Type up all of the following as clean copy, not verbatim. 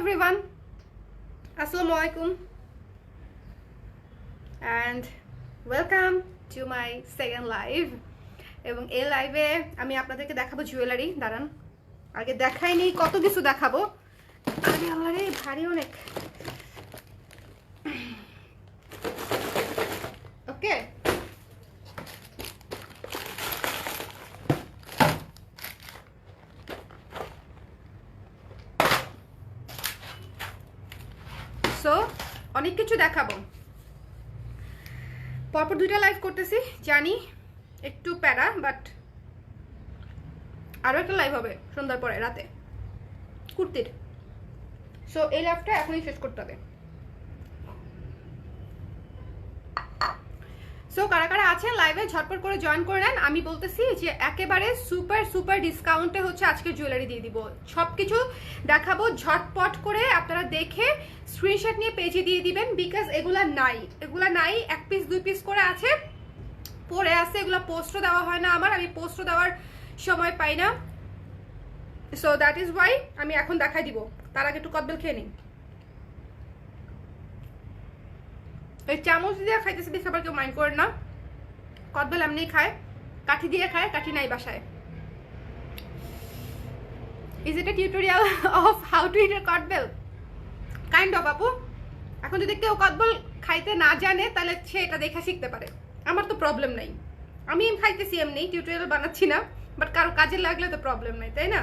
everyone, assalamu alaikum and welcome to my second live. এবং এই লাইভে আমি আপনাদেরকে দেখাবো জুয়েলারি। দাঁড়ান, আগে দেখাইনি, কত কিছু দেখাবো। আরে আল্লাহ রে, ভারী অনেক। ওকে, সো অনেক কিছু দেখাবো। পরপর দুইটা লাইভ করতেছি, জানি একটু প্যারা, বাট আরও একটা লাইভ হবে সন্ধ্যার পরে রাতে কুর্তির। সো এই লাইভটা এখনই শেষ করতে হবে। সো কারা কারা আছেন লাইভে ঝটপট করে জয়েন করে নেন। আমি বলতেছি যে একেবারে সুপার সুপার ডিসকাউন্টে হচ্ছে আজকে জুয়েলারি দিয়ে দিব, সব কিছু দেখাবো ঝটপট করে। আপনারা দেখে স্ক্রিনশট নিয়ে পেজে দিয়ে দিবেন, বিকজ এগুলা নাই, এক পিস দুই পিস করে আছে, পরে আছে। এগুলো পোস্টও দেওয়া হয় না আমার, আমি পোস্টও দেওয়ার সময় পাই না। সো দ্যাট ইজ ওয়াই আমি এখন দেখাই দিব। তার আগে একটু কদবেল খেয়ে নিই। এই চামচ দিয়ে খাইতেছি দেখে আবার কেউ মাইন্ড করেন না। কদবেল এমনি খায়, কাঠি দিয়ে খায়, কাঠি নাই বাসায়। Is it a tutorial of how to eat a kodbel? Kind of আপু। এখন যদি কেউ কদবেল খাইতে না জানে তাহলে সে এটা দেখে শিখতে পারে, আমার তো প্রবলেম নাই। আমি খাইতেছি এমনি, টিউটোরিয়াল বানাচ্ছি না, বাট কারো কাজে লাগলে তো প্রবলেম নাই, তাই না?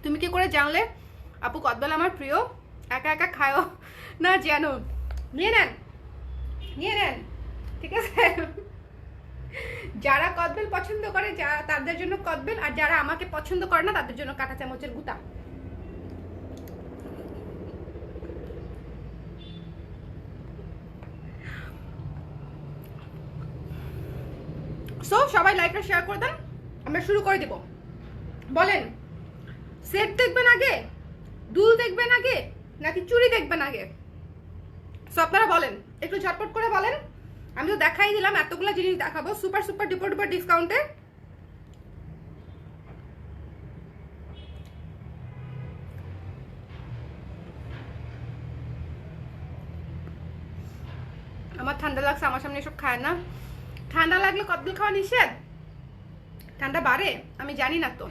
তুমি কি করে জানলে আপু কদবেল আমার প্রিয়? একা একা খায়ও না যেন, নিয়ে নেন ঠিক আছে। যারা কদবেল পছন্দ করে তাদের জন্য কদবেল, আর যারা আমাকে পছন্দ করে না তাদের জন্য কাঁটা চামচের গুতা। সো সবাই লাইকটা শেয়ার করে দেন, আমরা শুরু করে দিব। বলেন, সেট দেখবেন আগে, দুল দেখবেন আগে, নাকি চুড়ি দেখবেন আগে? সো আপনারা বলেন, একটু ঝটপট করে বলেন। আমি তো দেখাই দিলাম, এতগুলো জিনিস দেখাবো সুপার সুপার ডুপার ডুপার ডিসকাউন্টে। আমার ঠান্ডা লাগছে, আমার সামনে এসব খায় না। ঠান্ডা লাগলে কদবেল খাওয়া নিষেধ? ঠান্ডা বাড়ে আমি জানি না তো।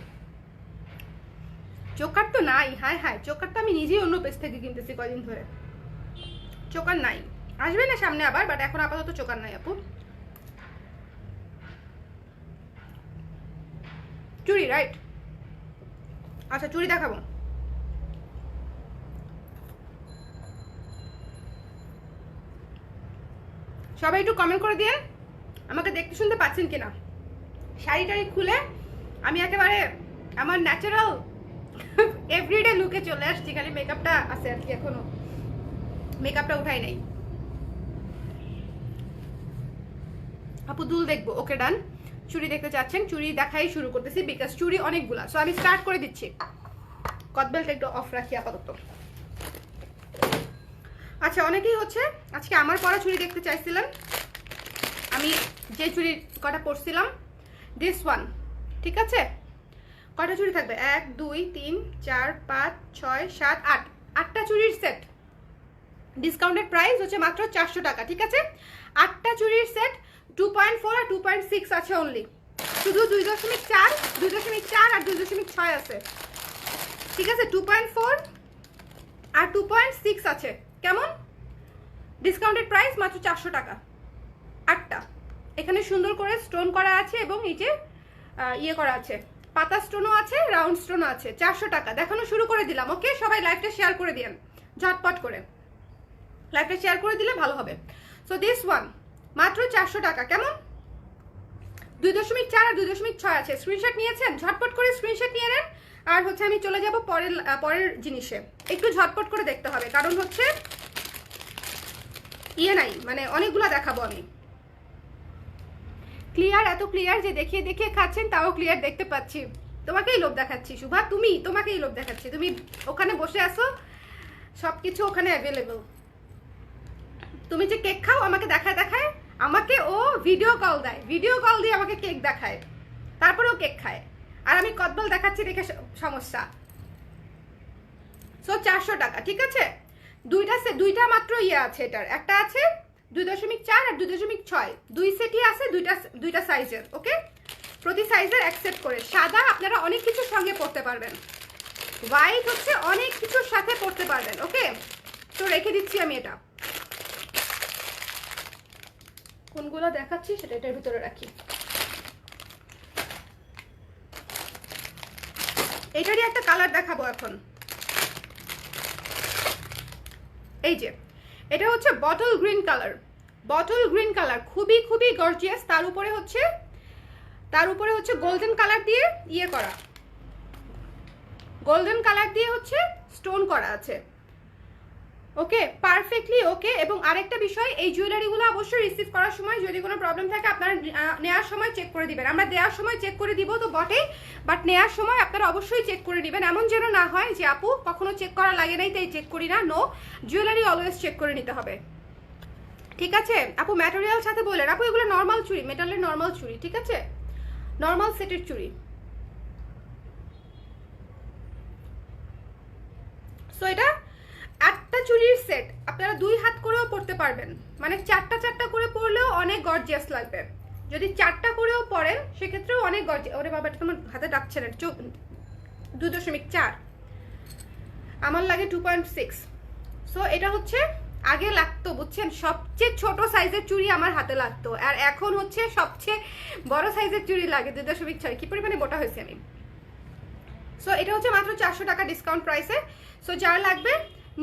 চোকার তো নাই, হায় হায়, চোকার তো আমি নিজেই অন্য পেজ থেকে কিনতেছি কয়দিন ধরে। চোকার নাই, আসবে না সামনে আবার, বাট এখন আপাতত চোকার নাই আপু। চুড়ি, রাইট? আচ্ছা, চুড়ি দেখাবো। সবাই একটু কমেন্ট করে দিয়ে আমাকে দেখতে শুনতে পাচ্ছেন কিনা। শাড়ি টাড়ি খুলে আমি একেবারে আমার ন্যাচারাল এভরিডে লুকে চলে আসছি, খালি মেকআপটা আছে আর কি, এখনো মেকআপটা উঠাই নাই। আপু দুল দেখবো, ওকে ডান। চুড়ি দেখতে চাচ্ছেন, চুড়ি দেখাই শুরু করতেছি, বিকজ চুড়ি অনেকগুলা। সো আমি স্টার্ট করে দিচ্ছি। কদবেলটা একটু অফ রাখি আপাতত। আচ্ছা, অনেকেই হচ্ছে আজকে আমার পরা চুড়ি দেখতে চাইছিলেন। আমি যে চুড়ি কটা পরছিলাম, দিস ওয়ান, ঠিক আছে? কয়টা চুড়ি থাকবে? 1 2 3 4 5 6 7 8, 8টা চুড়ির সেট। ডিসকাউন্টেড প্রাইস হচ্ছে মাত্র 400 টাকা, ঠিক আছে? 8টা চুড়ির সেট 2.4 আর 2.6 আছে অনলি। শুধু 2.4 2.4 আর 2.6 আছে, ঠিক আছে? 2.4 আর 2.6 আছে। কেমন? ডিসকাউন্টেড প্রাইস মাত্র 400 টাকা, 8টা। এখানে সুন্দর করে স্টোন করা আছে এবং এই যে ইয়ে করা আছে, পাতা স্টোনও আছে, রাউন্ড স্টোনও আছে। 400 টাকা দেখানো শুরু করে দিলাম। ওকে, সবাই লাইভটা শেয়ার করে দিন ঝটপট করে, লাইভটা শেয়ার করে দিলে ভালো হবে। সো দিস ওয়ান মাত্র 400 টাকা। কেমন? 2.4 আর 2.6 আছে। স্ক্রিনশট নিয়েছেন? ঝটপট করে স্ক্রিনশট নিয়ে নেন। আর হচ্ছে আমি চলে যাব পরের জিনিসে। একটু ঝটপট করে দেখতে হবে, কারণ হচ্ছে ইয়ে নাই, মানে অনেকগুলো দেখাবো আমি। ক্লিয়ার, এত ক্লিয়ার যে দেখিয়ে দেখিয়ে খাচ্ছেন, তাও ক্লিয়ার দেখতে পাচ্ছি। তোমাকেই লোভ দেখাচ্ছি শুভা, তোমাকেই লোভ দেখাচ্ছি। তুমি ওখানে বসে আছো, সবকিছু ওখানে অ্যাভেলেবল। তুমি যে কেক খাও আমাকে দেখায় দেখায়, আমাকে ও ভিডিও কল দেয়, ভিডিও কল দিয়ে আমাকে কেক দেখায়, তারপরেও কেক খায়। আর আমি কদবল দেখাচ্ছি দেখে সমস্যা। সো 400 টাকা, ঠিক আছে। দুইটা মাত্র ইয়ে আছে, এটার একটা আছে 2.4 আর 2.6, দুই সেটই আছে, দুইটা সাইজের। ওকে, প্রতি সাইজের অ্যাকসেপ্ট করে। সাদা আপনারা অনেক কিছুর সঙ্গে পরতে পারবেন, হোয়াইট হচ্ছে অনেক কিছুর সাথে পরতে পারবেন। ওকে, তো রেখে দিচ্ছি আমি। এটা কোনগুলো দেখাচ্ছি সেটা এটার ভিতরে রাখি। এটারই একটা কালার দেখাবো এখন। এই যে এটা হচ্ছে bottle green colour, bottle green colour, খুবই খুবই গর্জিয়াস। তার উপরে হচ্ছে গোল্ডেন কালার দিয়ে ইয়ে করা, গোল্ডেন কালার দিয়ে হচ্ছে স্টোন করা আছে। ওকে, পারফেক্টলি ওকে। এবং আরেকটা বিষয়, এই জুয়েলারিগুলো অবশ্যই রিসিভ করার সময় যদি কোনো প্রবলেম থাকে আপনারা নেওয়ার সময় চেক করে দিবেন। আমরা দেওয়ার সময় চেক করে দিব তো বটেই, বাট নেওয়ার সময় আপনারা অবশ্যই চেক করে নেবেন। এমন যেন না হয় যে আপু কখনো চেক করা লাগে নাই তাই চেক করি না। নো, জুয়েলারি অলওয়েজ চেক করে নিতে হবে, ঠিক আছে। আপু ম্যাটেরিয়াল সাথে বললেন, আপু এগুলো নর্মাল চুড়ি, মেটালের নর্মাল চুড়ি, ঠিক আছে, নর্মাল সেটের চুড়ি। সো এটা 8টা চুড়ির সেট, আপনারা 2 হাত করেও পরতে পারবেন, মানে 4টা করে পরলেও অনেক গর্জিয়াস লাগবে। যদি 4টা করেও পরেন সেক্ষেত্রেও অনেক গর্জিয়াস। ওরে বাবা, এটা তোমার হাতে ডাকছে না। 2.4, আমার লাগে 2.6। সো এটা হচ্ছে আগে লাগতো, বুঝছেন, সবচেয়ে ছোট সাইজের চুড়ি আমার হাতে লাগতো, আর এখন হচ্ছে সবচেয়ে বড় সাইজের চুড়ি লাগে 2.6। কি পরিমাণে মোটা হয়েছে আমি। সো এটা হচ্ছে মাত্র 400 টাকা ডিসকাউন্ট প্রাইসে। সো যার লাগবে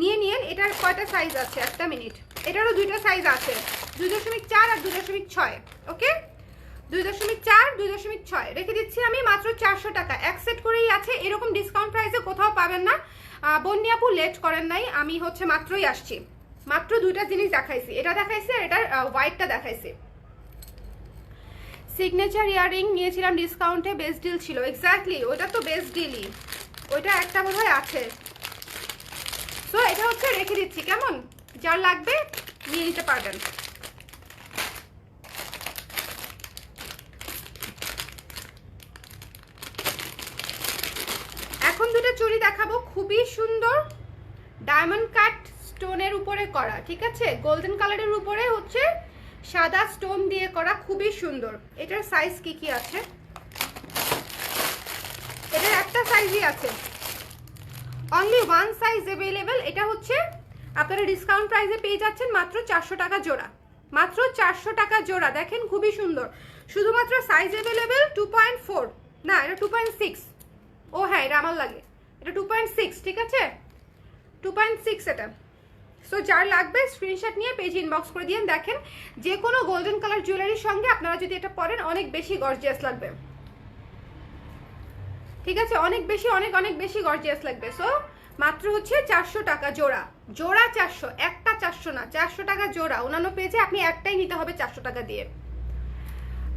নিয়ে নিন। এটার কয়টা সাইজ আছে, একটা মিনিট, এটারও 2টা সাইজ আছে, 2.4 আর 2.6। ওকে, 2.4 2.6 রেখে দিচ্ছি আমি মাত্র 400 টাকা। এক সেট করেই আছে, এরকম ডিসকাউন্ট প্রাইসে কোথাও পাবেন না। বন্নি আপু লেট করেন নাই, আমি হচ্ছে মাত্রই আসছি, মাত্র 2টা জিনিস দেখাইছি, এটা দেখাইছি আর এটার হোয়াইটটা দেখাইছি। সিগনেচার ইয়াররিং নিয়েছিলাম ডিসকাউন্টে, বেস্ট ডিল ছিল। এক্স্যাক্টলি, ওটা তো বেস্ট ডিলই, ওইটা একটা বোধহয় আছে। তো এটা হচ্ছে রেখে দিচ্ছি, কেমন, যার লাগবে নিয়ে নিতে পারবেন। এখন 2টা চুড়ি দেখাবো, খুবই সুন্দর, ডায়মন্ড কাট স্টোনের উপরে করা, ঠিক আছে, গোল্ডেন কালারের উপরে হচ্ছে সাদা স্টোন দিয়ে করা, খুবই সুন্দর। এটার সাইজ কি আছে, এটার একটা সাইজই আছে, অনলি 1 সাইজ অ্যাভেলেবেল। এটা হচ্ছে আপনারা ডিসকাউন্ট প্রাইসে পেয়ে যাচ্ছেন মাত্র 400 টাকা জোড়া, মাত্র 400 টাকা জোড়া। দেখেন খুবই সুন্দর, শুধুমাত্র সাইজ অ্যাভেলেবেল 2.4, না এটা 2.6। ও হ্যাঁ, এটা আমার লাগে, এটা 2.6, ঠিক আছে, 2.6 এটা। সো যার লাগবে স্ক্রিনশট নিয়ে পেজ ইনবক্স করে দিন। দেখেন যে কোনো গোল্ডেন কালার জুয়েলারির সঙ্গে আপনারা যদি এটা পরেন অনেক বেশি গর্জিয়াস লাগবে, ঠিক আছে, অনেক বেশি গর্জিয়াস লাগবে। সো মাত্র হচ্ছে 400 টাকা জোড়া, জোড়া 400, একটা 400 না, 400 টাকা জোড়া। অন্যান্য পেজে আপনি একটাই নিতে হবে 400 টাকা দিয়ে।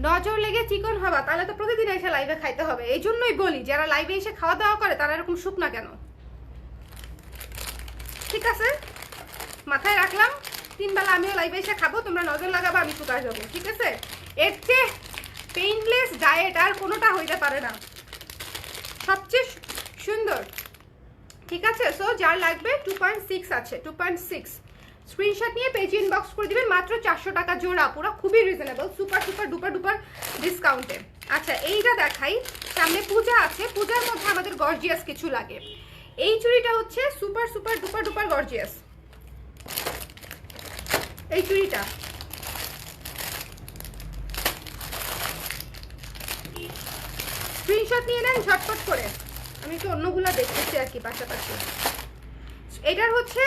নজর লেগে চিকন হবা, তাহলে তো প্রতিদিন এসে লাইভে খাইতে হবে। এই জন্যই বলি যারা লাইভে এসে খাওয়া দাওয়া করে তারা এরকম শুকনা কেন, ঠিক আছে, মাথায় রাখলাম। 3 বেলা আমিও লাইভে এসে খাবো, তোমরা নজর লাগাবো, আমি শুকায় যাবো, ঠিক আছে। এর চেয়ে পেইনলেস ডায়েট আর কোনোটা হইতে পারে না, সবচেয়ে সুন্দর, ঠিক আছে। সো যার লাগবে 2.6 আছে, 2.6 স্ক্রিনশট নিয়ে পেজ ইনবক্স করে দিবেন, মাত্র 400 টাকা জোড়া, পুরো খুবই রিজনেবল, সুপার ডুপার ডিসকাউন্টে। আচ্ছা এইটা দেখাই, সামনে পূজা আছে, পূজার মধ্যে আমাদের গর্জিয়াস কিছু লাগে। এই চুড়িটা হচ্ছে সুপার ডুপার গর্জিয়াস, এই চুড়িটা স্ক্রিনশট নিয়ে নেন ঝটপট করে, আমি একটু অন্যগুলো দেখতেছি আর কি পাশাপাশি। এটার হচ্ছে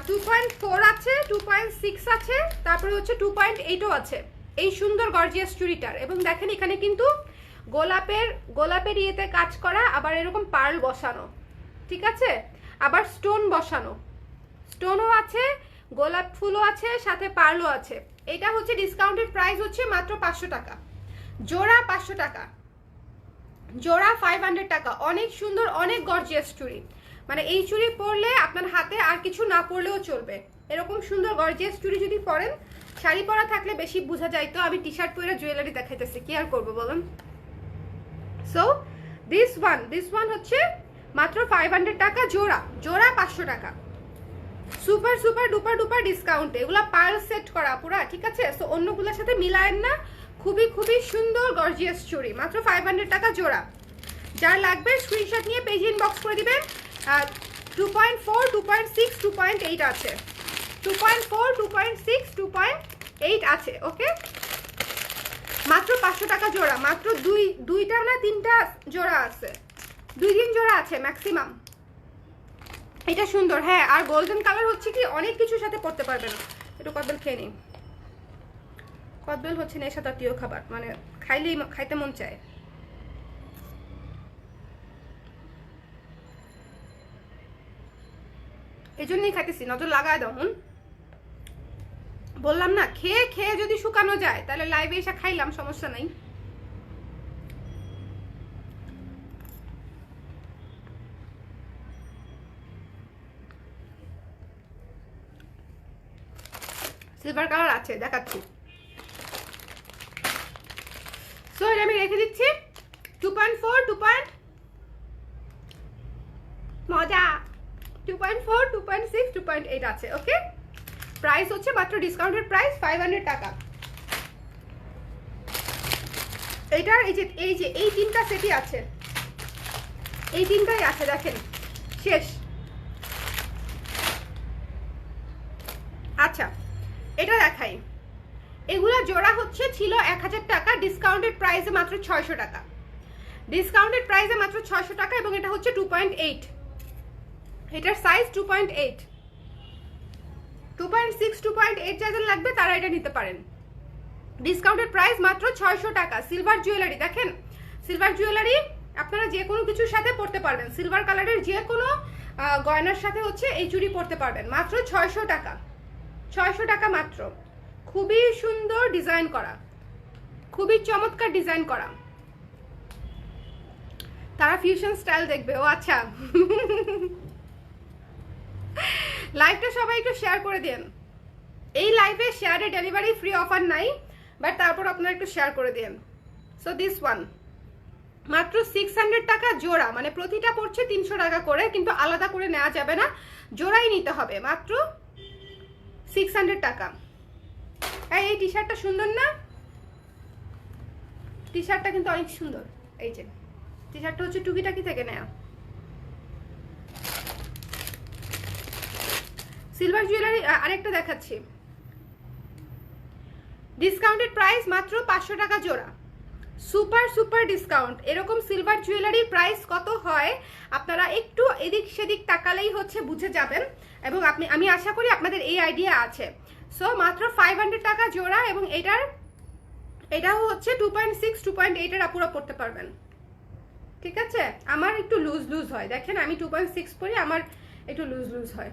2.4 আছে, 2.6 আছে, তারপরে হচ্ছে 2.8ও আছে এই সুন্দর গর্জিয়াস চুড়িটার। এবং দেখেন এখানে কিন্তু গোলাপের ইয়েতে কাজ করা, আবার এরকম পার্ল বসানো, ঠিক আছে, আবার স্টোন বসানো, স্টোনও আছে, গোলাপ ফুলও আছে, সাথে পার্লও আছে। এটা হচ্ছে ডিসকাউন্টেড প্রাইস হচ্ছে মাত্র 500 টাকা জোড়া, 500 টাকা জোড়া, 500 টাকা। অনেক সুন্দর, অনেক গর্জিয়াস চুড়ি, মানে এই চুড়ি পরলে আপনার হাতে আর কিছু না পরলেও চলবে। এরকম সুন্দর গর্জিয়াস চুড়ি যদি পরেন, শাড়ি পরা থাকলে বেশি বোঝা যায়। তো আমি টি শার্ট পরে জুয়েলারি দেখাইতেছি, কি আর করবো বলুন। সো দিস ওয়ান হচ্ছে মাত্র 500 টাকা জোড়া, জোড়া 500 টাকা। Super super duper duper discount, এগুলা পার্ল সেট করা পুরা, ঠিক আছে? সো অন্যগুলোর সাথে মিলায়েন না, খুবই খুবই সুন্দর গর্জিয়াস চুড়ি, মাত্র 500 টাকা জোড়া। যার লাগবে স্ক্রিনশট নিয়ে পেজ ইনবক্স করে দিবেন। 2.4, 2.6, 2.8 আছে, 2.4, 2.6, 2.8 আছে। ওকে, মাত্র 500 টাকা জোড়া, মাত্র দুইটা না তিনটা জোড়া আছে, 2-3 জোড়া আছে ম্যাক্সিমাম। এটা সুন্দর, হ্যাঁ। আর গোল্ডেন কালার হচ্ছে কি অনেক কিছুর সাথে পড়তে পারবেন। একটু কদবেল খেয়ে নিই। কদবেল হচ্ছে নেশা জাতীয় খাবার, মানে খাইলেই খাইতে মন চায়। এই জন্যই খাইতেছি, নজর লাগায় দাও। বললাম না, খেয়ে খেয়ে যদি শুকানো যায় তাহলে লাইভে এসে খাইলাম, সমস্যা নাই। সিলভার কালার আছে, দেখাচ্ছি। সো এটা আমি রেখে দিচ্ছি। 2.4, মজা, 2.4, 2.6, 2.8 আছে। ওকে, প্রাইস হচ্ছে মাত্র ডিসকাউন্টেড প্রাইস 500 টাকা। এইটার এই তিনটা সেটই আছে, এই তিনটাই আছে, দেখেন শেষ। আচ্ছা, এটা দেখাই। এগুলা জোড়া হচ্ছে ছিল 1000 টাকা, ডিসকাউন্টেড প্রাইসে মাত্র 600 টাকা, ডিসকাউন্টেড প্রাইসে মাত্র 600 টাকা। এবং এটা হচ্ছে 2.8, এটার সাইজ 2.8, 2.6, 2.8 যাদের লাগবে তারা এটা নিতে পারেন। ডিসকাউন্টেড প্রাইস মাত্র 600 টাকা। সিলভার জুয়েলারি দেখেন, সিলভার জুয়েলারি আপনারা যে কোনো কিছুর সাথে পরতে পারবেন, সিলভার কালারের যে কোনো গয়নার সাথে হচ্ছে এই চুড়ি পরতে পারবেন, মাত্র 600 টাকা, 600 টাকা মাত্র। খুবই সুন্দর ডিজাইন করা, খুবই চমৎকার ডিজাইন করা। তারা ফিউশন স্টাইল দেখবে। ও আচ্ছা, লাইভটা সবাই একটু শেয়ার করে দেন। এই লাইভে শেয়ারে ডেলিভারি ফ্রি অফার নাই, বাট তারপর আপনারা একটু শেয়ার করে দেন। সো দিস ওয়ান মাত্র 600 টাকা জোড়া, মানে প্রতিটা পড়ছে 300 টাকা করে, কিন্তু আলাদা করে নেওয়া যাবে না, জোড়াই নিতে হবে। মাত্র 600 টাকা। এই টি শার্টটা সুন্দর না? টি শার্টটা কিন্তু অনেক সুন্দর। এই যে টি শার্টটা হচ্ছে টুকিটাকি থেকে নেওয়া। সিলভার জুয়েলারি আরেকটা দেখাচ্ছি, ডিসকাউন্টেড প্রাইস মাত্র 500 টাকা জোড়া, সুপার সুপার ডিসকাউন্ট। এরকম সিলভার জুয়েলারির প্রাইস কত হয় আপনারা একটু এদিক সেদিক তাকালেই হচ্ছে বুঝে যাবেন, এবং আমি আশা করি আপনাদের এই আইডিয়া আছে। সো মাত্র 500 টাকা জোড়া, এবং এটাও হচ্ছে 2.6, 2.8 এর আপুরা পড়তে পারবেন, ঠিক আছে? আমার একটু লুজ লুজ হয়, দেখেন আমি 2.6 পরি, আমার একটু লুজ লুজ হয়,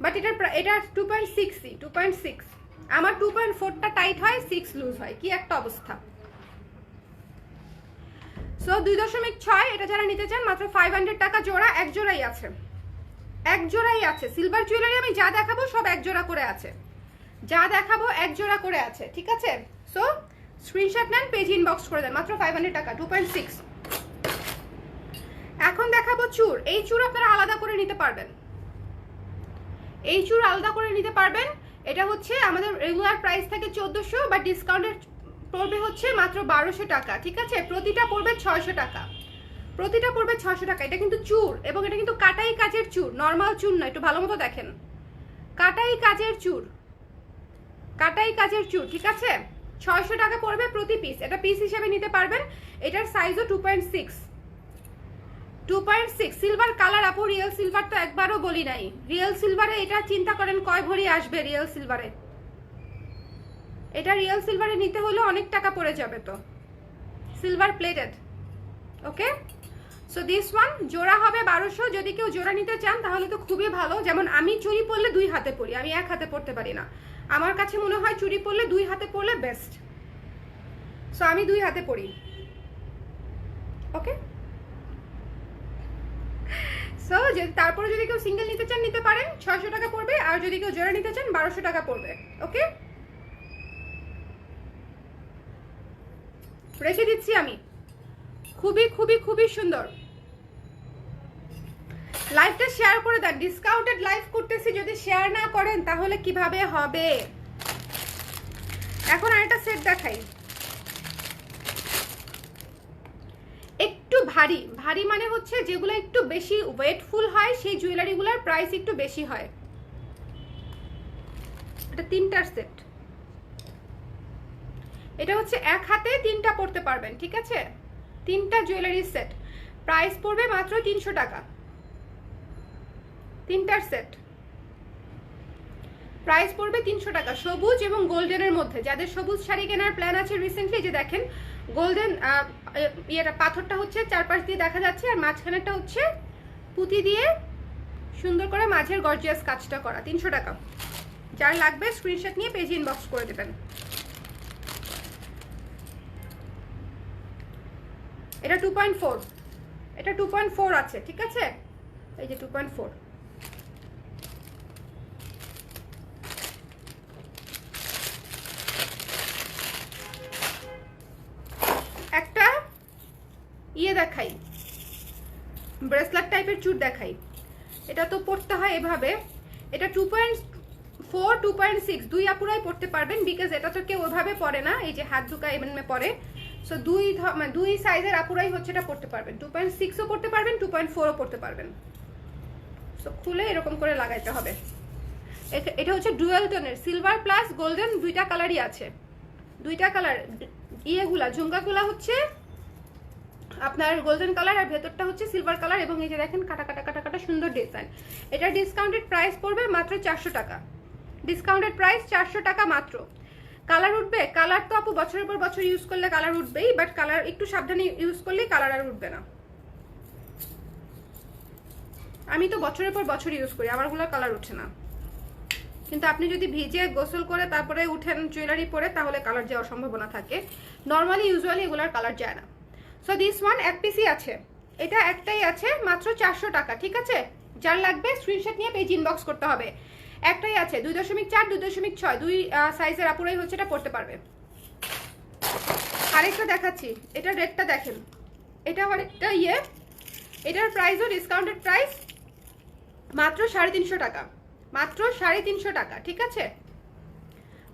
বাট এটা 2.6, 2.6। আমার 2.4টা টাইট হয়, 6 লুজ হয়, কি একটা অবস্থা। সো 2.6 এটা যারা নিতে চান মাত্র 500 টাকা জোড়া, এক জোড়াই আছে, এক জোড়াই আছে। সিলভার জুয়েলারি আমি যা দেখাবো সব এক জোড়া করে আছে, যা দেখাবো এক জোড়া করে আছে, ঠিক আছে? সো স্ক্রিনশট নেন, পেজ ইনবক্স করে দেন, মাত্র 500 টাকা, 2.6। এখন দেখাবো চূড়। এই চূড় আপনারা আলাদা করে নিতে পারবেন, এই চূড় আলাদা করে নিতে পারবেন। এটা হচ্ছে আমাদের রেগুলার প্রাইস থাকে 1400, বাট ডিসকাউন্টেড পড়বে হচ্ছে মাত্র 1200 টাকা, ঠিক আছে? প্রতিটা পড়বে 600 টাকা, প্রতিটা পড়বে 600 টাকা। এটা কিন্তু চূড়, এবং এটা কিন্তু কাটাই কাজের চূড়, নর্মাল চূড় না, একটু ভালো মতো দেখেন, কাটাই কাজের চূড়, কাটাই কাজের চূড়, ঠিক আছে? 600 টাকা পড়বে প্রতি পিস, এটা পিস হিসেবে নিতে পারবেন। এটার সাইজও 2.6, 2.6। সিলভার কালার আপু, রিয়েল সিলভার তো একবারও বলি নাই। রিয়েল সিলভারে এটা চিন্তা করেন কয় ভরি আসবে রিয়েল সিলভারে, এটা রিয়েল সিলভারে নিতে হলে অনেক টাকা পড়ে যাবে, তো silver plated. Okay, so this one জোড়া হবে 1200। যদি কেউ জোড়া নিতে চান তাহলে তো খুবই ভালো। যেমন আমি চুড়ি পরলে 2 হাতে পরি, আমি এক হাতে পরতে পারি না, আমার কাছে মনে হয় চুড়ি পরলে 2 হাতে পরলে বেস্ট। সো আমি 2 হাতে পরি। ওকে, সো তারপরে যদি কেউ সিঙ্গেল নিতে চান নিতে পারেন, 600 টাকা পড়বে। আর যদি কেউ জোড়া নিতে চান 1200 টাকা পড়বে। ওকে, রেখে দিচ্ছি আমি। খুবই খুবই খুবই সুন্দর। লাইভটা শেয়ার করে দেন, ডিসকাউন্টেড লাইভ করতেছি, যদি শেয়ার না করেন তাহলে কিভাবে হবে। এখন আরেকটা সেট দেখাই, একটু ভারী ভারী মানে হচ্ছে যেগুলো একটু বেশি ওয়েটফুল হয় সেই জুয়েলারিগুলোর প্রাইস একটু বেশি হয়। এটা 3টার সেট, এটা হচ্ছে এক হাতে 3টা পড়তে পারবেন, ঠিক আছে? 3টা জুয়েলারি সেট, প্রাইস পড়বে মাত্র 300 টাকা। 3টার সেট প্রাইস পড়বে 300 টাকা, সবুজ এবং গোল্ডেনের মধ্যে। যাদের সবুজ শাড়ি কেনার প্ল্যান আছে রিসেন্টলি, যে দেখেন গোল্ডেন ইয়েটা পাথরটা হচ্ছে চারপাশ দিয়ে দেখা যাচ্ছে, আর মাঝখানেরটা হচ্ছে পুঁতি দিয়ে সুন্দর করে মাঝের গর্জিয়াস কাজটা করা। 300 টাকা। যার লাগবে স্ক্রিনশট নিয়ে পেজ ইনবক্স করে দেবেন। এটা 2.4, এটা 2.4 আছে, ঠিক আছে? এই যে 2.4। একটা ইয়ে দেখাই, ব্রেসলেট টাইপের চুট দেখাই। এটা তো পড়তে হয় এভাবে। এটা 2.4 2.6 দুই আপুরাই পড়তে পারবেন, বিকজ এটা তো কেউ ওইভাবে পরে না, এই যে হাত ঝুঁকা এমনি পরে। সো দুই সাইজের আপুরাই হচ্ছে এটা পড়তে পারবেন। 2.6ও পড়তে পারবেন, 2.4ও পড়তে পারবেন। সো খুলে এরকম করে লাগাইতে হবে। এটা হচ্ছে ডুয়াল টোনের, সিলভার প্লাস গোল্ডেন, দুইটা কালারই আছে। দুইটা কালার, ইয়েগুলা ঝুমকাগুলা হচ্ছে আপনার গোল্ডেন কালার, আর ভেতরটা হচ্ছে সিলভার কালার। এবং এই যে দেখেন কাটা কাটা কাটা কাটা সুন্দর ডিজাইন। এটা ডিসকাউন্টেড প্রাইস পড়বে মাত্র 400 টাকা। ডিসকাউন্টেড প্রাইস 400 টাকা মাত্র। কালার উঠবে? কালার তো আপু বছরের পর বছর ইউজ করলে কালার উঠবেই, বাট কালার একটু সাবধানে ইউজ করলে কালার আর উঠবে না। আমি তো বছরের পর বছর ইউজ করি, আমারগুলো কালার উঠে না। কিন্তু আপনি যদি ভিজে গোসল করে তারপরে উঠেন জুয়েলারি পরে, তাহলে কালার যাওয়ার সম্ভাবনা থাকে। নর্মালি ইউজুয়ালি এগুলার কালার যায় না। সো দিস ওয়ান এক পিসই আছে, এটা একটাই আছে, মাত্র 400 টাকা, ঠিক আছে? যার লাগবে স্ক্রিনশট নিয়ে পেজ ইনবক্স করতে হবে। একটাই আছে, 2.4 2.6 দুই সাইজের আপুরাই হচ্ছে এটা পড়তে পারবে। আরেকটা দেখাচ্ছি, এটা রেটটা দেখেন, এটা আরেকটা ইয়ে, এটার প্রাইসও ডিসকাউন্টেড প্রাইস মাত্র 350 টাকা। মাত্র 350 টাকা, ঠিক আছে?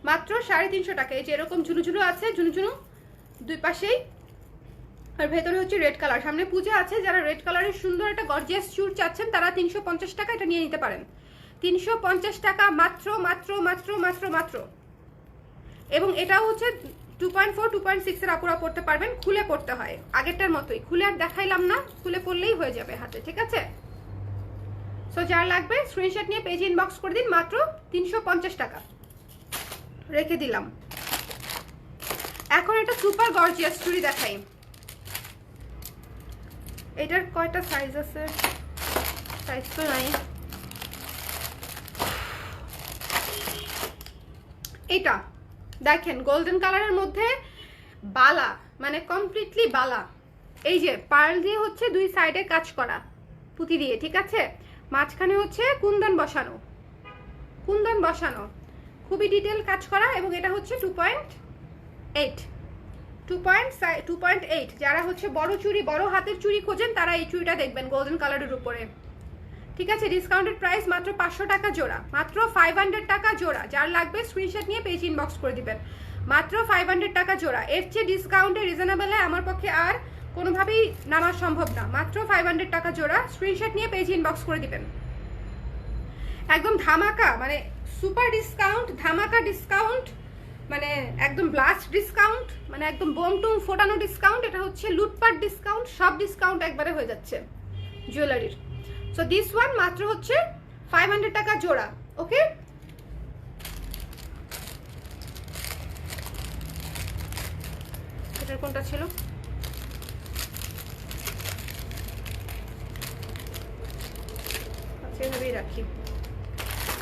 মাত্র 350 টাকা। এই যে এরকম ঝুনু ঝুনু আছে, ঝুনু ঝুনু দুই পাশেই, আর ভেতরে হচ্ছে রেড কালার। সামনে পূজা আছে, যারা রেড কালারের সুন্দর একটা গর্জিয়াস চুড় চাচ্ছেন তারা 350 টাকা এটা নিয়ে নিতে পারেন। 350 টাকা মাত্র মাত্র মাত্র মাত্র মাত্র। এবং এটাও হচ্ছে 2.4 2.6 এর আপুরা পড়তে পারবেন। খুলে পড়তে হয়, আগেরটার মতোই। খুলে আর দেখাইলাম না, খুলে পড়লেই হয়ে যাবে হাতে, ঠিক আছে? সো যার লাগবে স্ক্রিনশট নিয়ে পেজ ইনবক্স করে দিন, মাত্র 350 টাকা রেখে দিলাম। এখন এটা সুপার গর্জিয়াস চুড়ি দেখাই। এটার কয়টা সাইজ আছে? সাইজ তো নাই। এটা দেখেন গোল্ডেন কালারের মধ্যে বালা, মানে কমপ্লিটলি বালা। এই যে পার্ল দিয়ে হচ্ছে দুই সাইডে কাজ করা পুঁতি দিয়ে, ঠিক আছে? মাঝখানে হচ্ছে কুন্দন বসানো, কুন্দন বসানো, খুবই ডিটেল কাজ করা। এবং এটা হচ্ছে 2.8 যারা হচ্ছে বড় চুড়ি, বড় হাতের চুড়ি খোঁজেন তারা এই চুড়িটা দেখবেন গোল্ডেন কালারের উপরে, ঠিক আছে? ডিসকাউন্টেড প্রাইস মাত্র 500 টাকা জোড়া, মাত্র 500 টাকা জোড়া। যার লাগবে স্ক্রিনশট নিয়ে পেজ ইনবক্স করে দিবেন, মাত্র 500 টাকা জোড়া। এর চেয়ে ডিসকাউন্টে রিজনেবলে আমার পক্ষে আর কোনোভাবেই নামা সম্ভব না। মাত্র 500 টাকা জোড়া, স্ক্রিনশট নিয়ে পেজ ইনবক্স করে দিবেন। একদম ধামাকা, মানে সুপার ডিসকাউন্ট, ধামাকা ডিসকাউন্ট, মানে একদম ব্লাস্ট ডিসকাউন্ট, মানে একদম বোম টুম ফোটানো ডিসকাউন্ট। এটা হচ্ছে লুটপাট ডিসকাউন্ট, সব ডিসকাউন্ট একবারে হয়ে যাচ্ছে জুয়েলারির। সো দিস ওয়ান মাত্র হচ্ছে 500 টাকা জোড়া, ওকে? এটার কোনটা ছিল? আচ্ছা এভাবেই রাখি।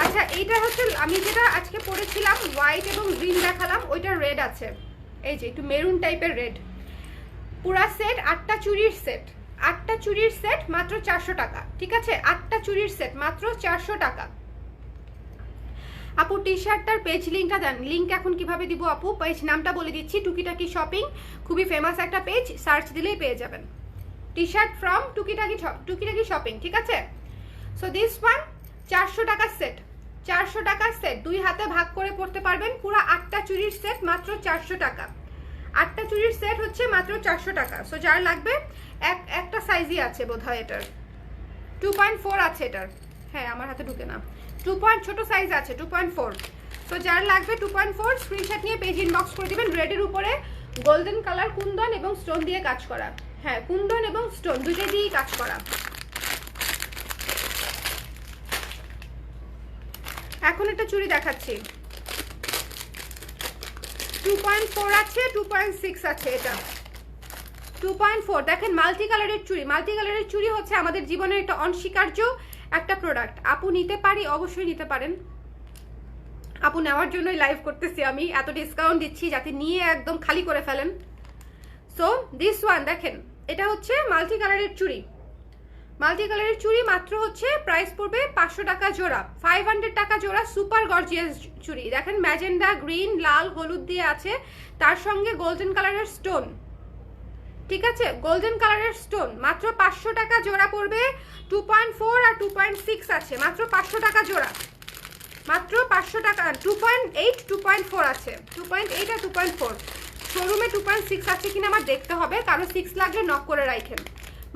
আচ্ছা এইটা হচ্ছে আমি যেটা আজকে পরেছিলাম, হোয়াইট এবং গ্রিন দেখালাম, ওইটা রেড আছে। এই যে একটু মেরুন টাইপের রেড। পুরা সেট 8টা চুড়ির সেট, 8টা চুড়ির সেট মাত্র 400 টাকা, ঠিক আছে? 8টা চুড়ির সেট মাত্র 400 টাকা। আপু টি শার্টটার পেজ লিঙ্কটা দেন। লিঙ্ক এখন কিভাবে দিব আপু? পেজ নামটা বলে দিচ্ছি, টুকিটাকি শপিং, খুবই ফেমাস একটা পেজ, সার্চ দিলেই পেয়ে যাবেন। টি শার্ট ফ্রম টুকিটাকি শপিং, ঠিক আছে। সো দিস ওয়ান 400 টাকার সেট, 400 টাকার সেট, 2 হাতে ভাগ করে পড়তে পারবেন। পুরো 8টা চুড়ির সেট মাত্র 400 টাকা, 8টা চুড়ির সেট হচ্ছে মাত্র 400 টাকা। সো যার লাগবে, একটা সাইজই আছে বোধহয় এটার, 2.4 আছে এটার, হ্যাঁ আমার হাতে ঢুকে না, 2. ছোট সাইজ আছে 2.4। তো যার লাগবে 2.4 স্ক্রিনশট নিয়ে পেজ ইনবক্স করে দিবেন। রেডের উপরে গোল্ডেন কালার কুন্দন এবং স্টোন দিয়ে কাজ করা, হ্যাঁ কুন্দন এবং স্টোন দুটোই দিয়েই কাজ করা। এখন একটা চুড়ি দেখাচ্ছি, 2.4 আছে, 2.6 আছে, এটা 2.4। দেখেন মাল্টি কালারের চুড়ি, মাল্টি কালারের চুড়ি হচ্ছে আমাদের জীবনের একটা অনস্বীকার্য একটা প্রোডাক্ট। আপু নিতে পারি, অবশ্যই নিতে পারেন। আপু নেওয়ার জন্যই লাইভ করতেছি আমি, এত ডিসকাউন্ট দিচ্ছি যাতে নিয়ে একদম খালি করে ফেলেন। সো দিস ওয়ান দেখেন, এটা হচ্ছে মাল্টি কালারের চুড়ি, মাল্টি কালারের চুড়ি মাত্র হচ্ছে প্রাইস পড়বে 500 টাকা জোড়া, 500 টাকা জোড়া। সুপার গর্জিয়াস চুড়ি, দেখেন ম্যাজেন্ডা, গ্রিন, লাল, হলুদ দিয়ে আছে, তার সঙ্গে গোল্ডেন কালারের স্টোন, ঠিক আছে, গোল্ডেন কালারের স্টোন, মাত্র 500 টাকা জোড়া পড়বে। 2.4 আর 2.6 আছে, মাত্র 500 টাকা জোড়া, মাত্র 500 টাকা। 2.8 2.4 আছে, 2.8 আর 2.4। শোরুমে 2.6 আছে কিনা আমার দেখতে হবে, কারণ 6 লাগলে নক করে রাখেন।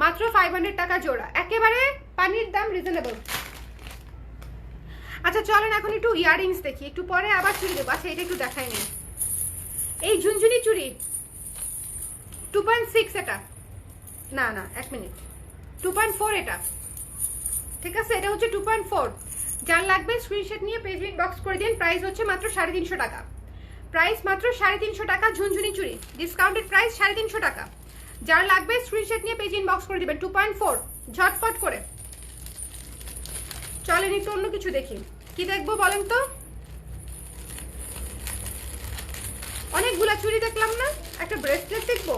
মাত্র 500 টাকা জোড়া, একেবারে পানির দাম রিজনেবল। আচ্ছা চলেন এখন একটু ইয়াররিংস দেখি, একটু পরে আবার চুড়ি দেবো। আচ্ছা এটা একটু দেখাই নেই, এই ঝুনঝুনি চুড়ি 2.6 এটা, না না 1 মিনিট, 2.4 এটা, ঠিক আছে, এটা হচ্ছে 2.4। যার লাগবে স্ক্রিনশট নিয়ে পেজ ইনবক্স করে দিন। প্রাইস হচ্ছে মাত্র 350 টাকা, প্রাইস মাত্র 350 টাকা। ঝুনঝুনি চুড়ি ডিসকাউন্টেড প্রাইস 350 টাকা। যার লাগবে স্ক্রিনশট নিয়ে পেজ ইনবক্স করে দিবেন। 2.4 ঝটপট করে। চলেন একটু অন্য কিছু দেখি, কি দেখবো বলেন তো? অনেকগুলা চুড়ি দেখলাম না, একটা ব্রেসলেট দেখবো।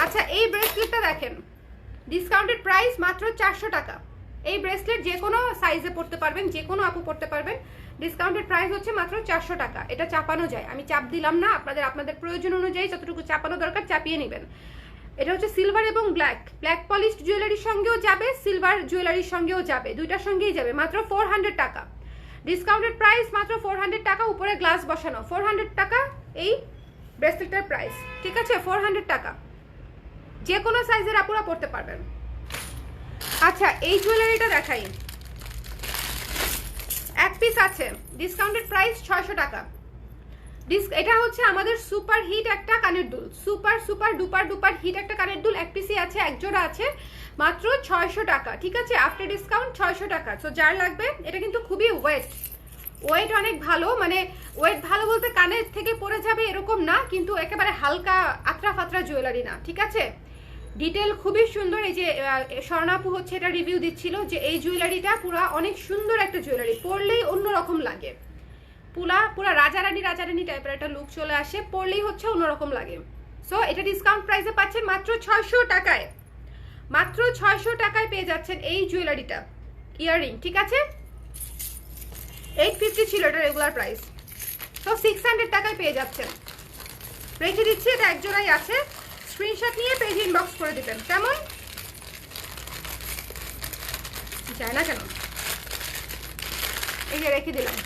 আচ্ছা এই ব্রেসলেটটা দেখেন, ডিসকাউন্টেড প্রাইস মাত্র 400 টাকা। এই ব্রেসলেট যে কোনো সাইজে পড়তে পারবেন, যে কোনো আপু পড়তে পারবেন। ডিসকাউন্টেড প্রাইস হচ্ছে মাত্র 400 টাকা। এটা চাপানো যায়, আমি চাপ দিলাম না, আপনাদের প্রয়োজন অনুযায়ী যতটুকু চাপানো দরকার চাপিয়ে নেবেন। এটা হচ্ছে সিলভার এবং ব্ল্যাক পলিশড জুয়েলারির সঙ্গেও যাবে, সিলভার জুয়েলারির সঙ্গেও যাবে, দুইটার সঙ্গেই যাবে। মাত্র 400 টাকা, ডিসকাউন্টেড প্রাইস মাত্র 400 টাকা। উপরে গ্লাস বসানো, 400 টাকা এই ব্রেসলেটের প্রাইস, ঠিক আছে, 400 টাকা। যে কোনো সাইজের আপুরা পড়তে পারবেন। আচ্ছা এই জুয়েলারিটা দেখাই, এক পিস আছে, ডিসকাউন্টেড প্রাইস 600 টাকা। এটা হচ্ছে আমাদের সুপার হিট একটা কানের দুল, সুপার ডুপার হিট একটা কানের দুল। এক পিসই আছে, এক জোড়া আছে, মাত্র 600 টাকা, ঠিক আছে, আফটার ডিসকাউন্ট 600 টাকা। সো যার লাগবে, এটা কিন্তু খুবই ওয়েট অনেক ভালো, মানে ওয়েট ভালো বলতে কানের থেকে পড়ে যাবে এরকম না, কিন্তু একেবারে হালকা আত্রা ফাত্রা জুয়েলারি না, ঠিক আছে। ডিটেল খুবই সুন্দর। এই যে স্বর্ণাপু হচ্ছে এটা রিভিউ দিচ্ছিল যে এই জুয়েলারিটা পুরা অনেক সুন্দর একটা জুয়েলারি, পরলেই অন্যরকম লাগে, পুরা রাজারানী টাইপের একটা লুক চলে আসে, পরলেই হচ্ছে অন্যরকম লাগে। সো এটা ডিসকাউন্ট প্রাইসে পাচ্ছেন মাত্র 600 টাকায়, মাত্র 600 টাকায় পেয়ে যাচ্ছেন এই জুয়েলারিটা, ইয়াররিং, ঠিক আছে। 850 ছিল এটা রেগুলার প্রাইস, তো 600 টাকায় পেয়ে যাচ্ছেন। রেখে দিচ্ছি, এটা এক জোড়াই আছে, স্ক্রিনশট নিয়ে পেজ ইনবক্স করে দিবেন। কেমন যায় না কেন, এই যে রেখে দিলাম।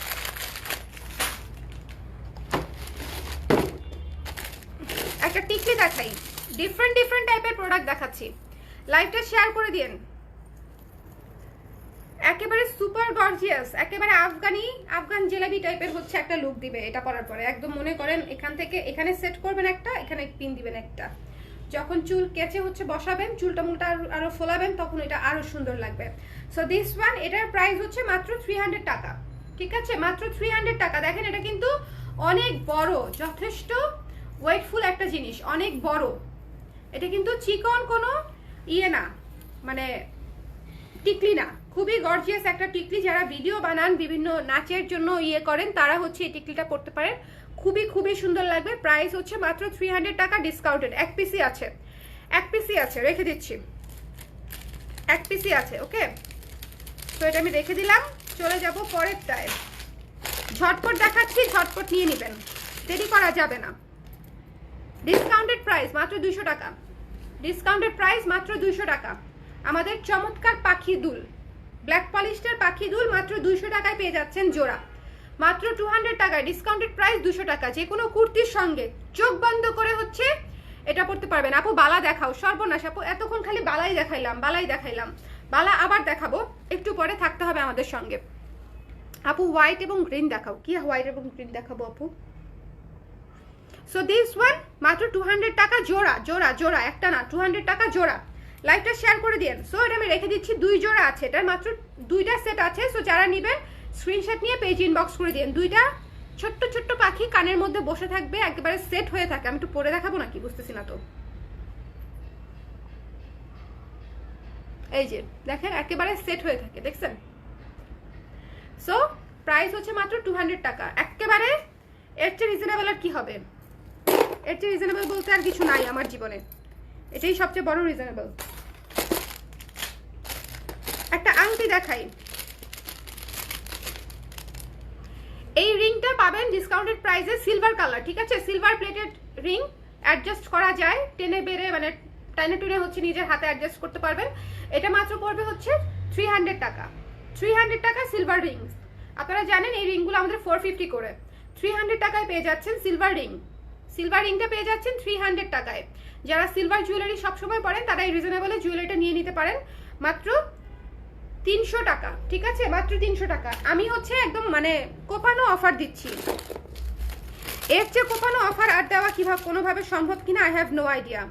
একটা টিকলি দেখাই, ডিফারেন্ট টাইপের প্রোডাক্ট দেখাচ্ছি, লাইভটা শেয়ার করে দিন। একেবারে সুপার গর্জিয়াস, একেবারে আফগান জেলাবি টাইপের হচ্ছে একটা লুক দিবে এটা পরার পরে। একদম মনে করেন এখান থেকে এখানে সেট করবেন একটা, এখানে পিন দিবেন একটা, যখন চুল কেচে হচ্ছে বসাবেন, চুলটা মুলটা আরো ফোলাবেন, তখন এটা আরো সুন্দর লাগবে। সো দিস ওয়ান, এটার প্রাইস হচ্ছে মাত্র 300 টাকা, ঠিক আছে, মাত্র 300 টাকা। দেখেন এটা কিন্তু অনেক বড়, যথেষ্ট ওয়েটফুল একটা জিনিস, অনেক বড়। এটা কিন্তু চিকন কোনো ইয়ে না, মানে টিকলি না, খুবই গর্জিয়াস একটা টিকলি। যারা ভিডিও বানান, বিভিন্ন নাচের জন্য ইয়ে করেন, তারা হচ্ছে এই টিকলিটা পড়তে পারেন, খুবই সুন্দর লাগবে। প্রাইস হচ্ছে মাত্র 300 টাকা, ডিসকাউন্টেড। এক পিসি আছে, রেখে দিচ্ছি, এক পিসি আছে, ওকে। তো এটা আমি রেখে দিলাম, চলে যাব পরেরটায়। ঝটপট দেখাচ্ছি, ঝটপট নিয়ে নেবেন, দেরি করা যাবে না। ডিসকাউন্টেড প্রাইস মাত্র 200 টাকা, ডিসকাউন্টেড প্রাইস মাত্র 200 টাকা। আমাদের চমৎকার পাখি দুল, ব্ল্যাক পলিশটার পাখি দুল মাত্র 200 টাকায় পেয়ে যাচ্ছেন জোড়া, মাত্র 200 টাকায়। ডিসকাউন্টেড প্রাইস 200 টাকা। যে কোনো কুর্তির সঙ্গে চোখ বন্ধ করে হচ্ছে এটা পড়তে পারবেন। আপু বালা দেখাও, সর্বনাশ আপু, এতক্ষণ খালি বালাই দেখাইলাম। বালা আবার দেখাবো, একটু পরে থাকতে হবে আমাদের সঙ্গে। আপু হোয়াইট এবং গ্রিন দেখাও। কি হোয়াইট এবং গ্রিন দেখাবো আপু? সো দিস ওয়ান মাত্র 200 টাকা জোড়া, একটা না, 200 টাকা জোড়া। লাইভটা শেয়ার করে দিন। সো এটা আমি রেখে দিচ্ছি, 2 জোড়া আছে, এটার মাত্র 2টা সেট আছে। সো যারা নেবেন স্ক্রিনশট নিয়ে পেজ ইনবক্স করে দিন। 2টা ছোট্ট ছোট্ট পাখি কানের মধ্যে বসে থাকবে, একেবারে সেট হয়ে থাকে। আমি একটু পরে দেখাবো নাকি, বুঝতেছি না তো। এই যে দেখেন একেবারে সেট হয়ে থাকে, দেখছেন? সো প্রাইস হচ্ছে মাত্র 200 টাকা। একেবারে এর চেয়ে রিজনেবল আর কি হবে? এর চেয়ে রিজনেবল বলতে আর কিছু নাই আমার জীবনে, এটাই সবচেয়ে বড় রিজনেবল। একটা আংটি দেখাই। এই রিংটা পাবেন ডিসকাউন্টেড প্রাইসে, সিলভার কালার, ঠিক আছে? সিলভার প্লেটেড রিং, অ্যাডজাস্ট করা যায়, টেনে বেড়ে মানে টাইনে টুনে হচ্ছে নিজের হাতে অ্যাডজাস্ট করতে পারবেন। এটা মাত্র পড়বে হচ্ছে 300 টাকা। 300 টাকা সিলভার রিংস। আপনারা জানেন এই রিংগুলো আমাদের 450 করে। 300 টাকায় পেয়ে যাচ্ছেন সিলভার রিং। সিলভার রিংটা পেয়ে যাচ্ছেন 300 টাকায়। যারা সিলভার জুয়েলারি সবসময় পরেন তারা এই রিজনেবলে জুয়েলারিটা নিয়ে নিতে পারেন, মাত্র 300 টাকা, ঠিক আছে? মাত্র 300 টাকা। আমি হচ্ছে একদম মানে কোপানো অফার দিচ্ছি। এর চেয়ে কোপানো অফার আর দেওয়া কিভাবে কোনোভাবে সম্ভব কিনা আই হ্যাভ নো আইডিয়া।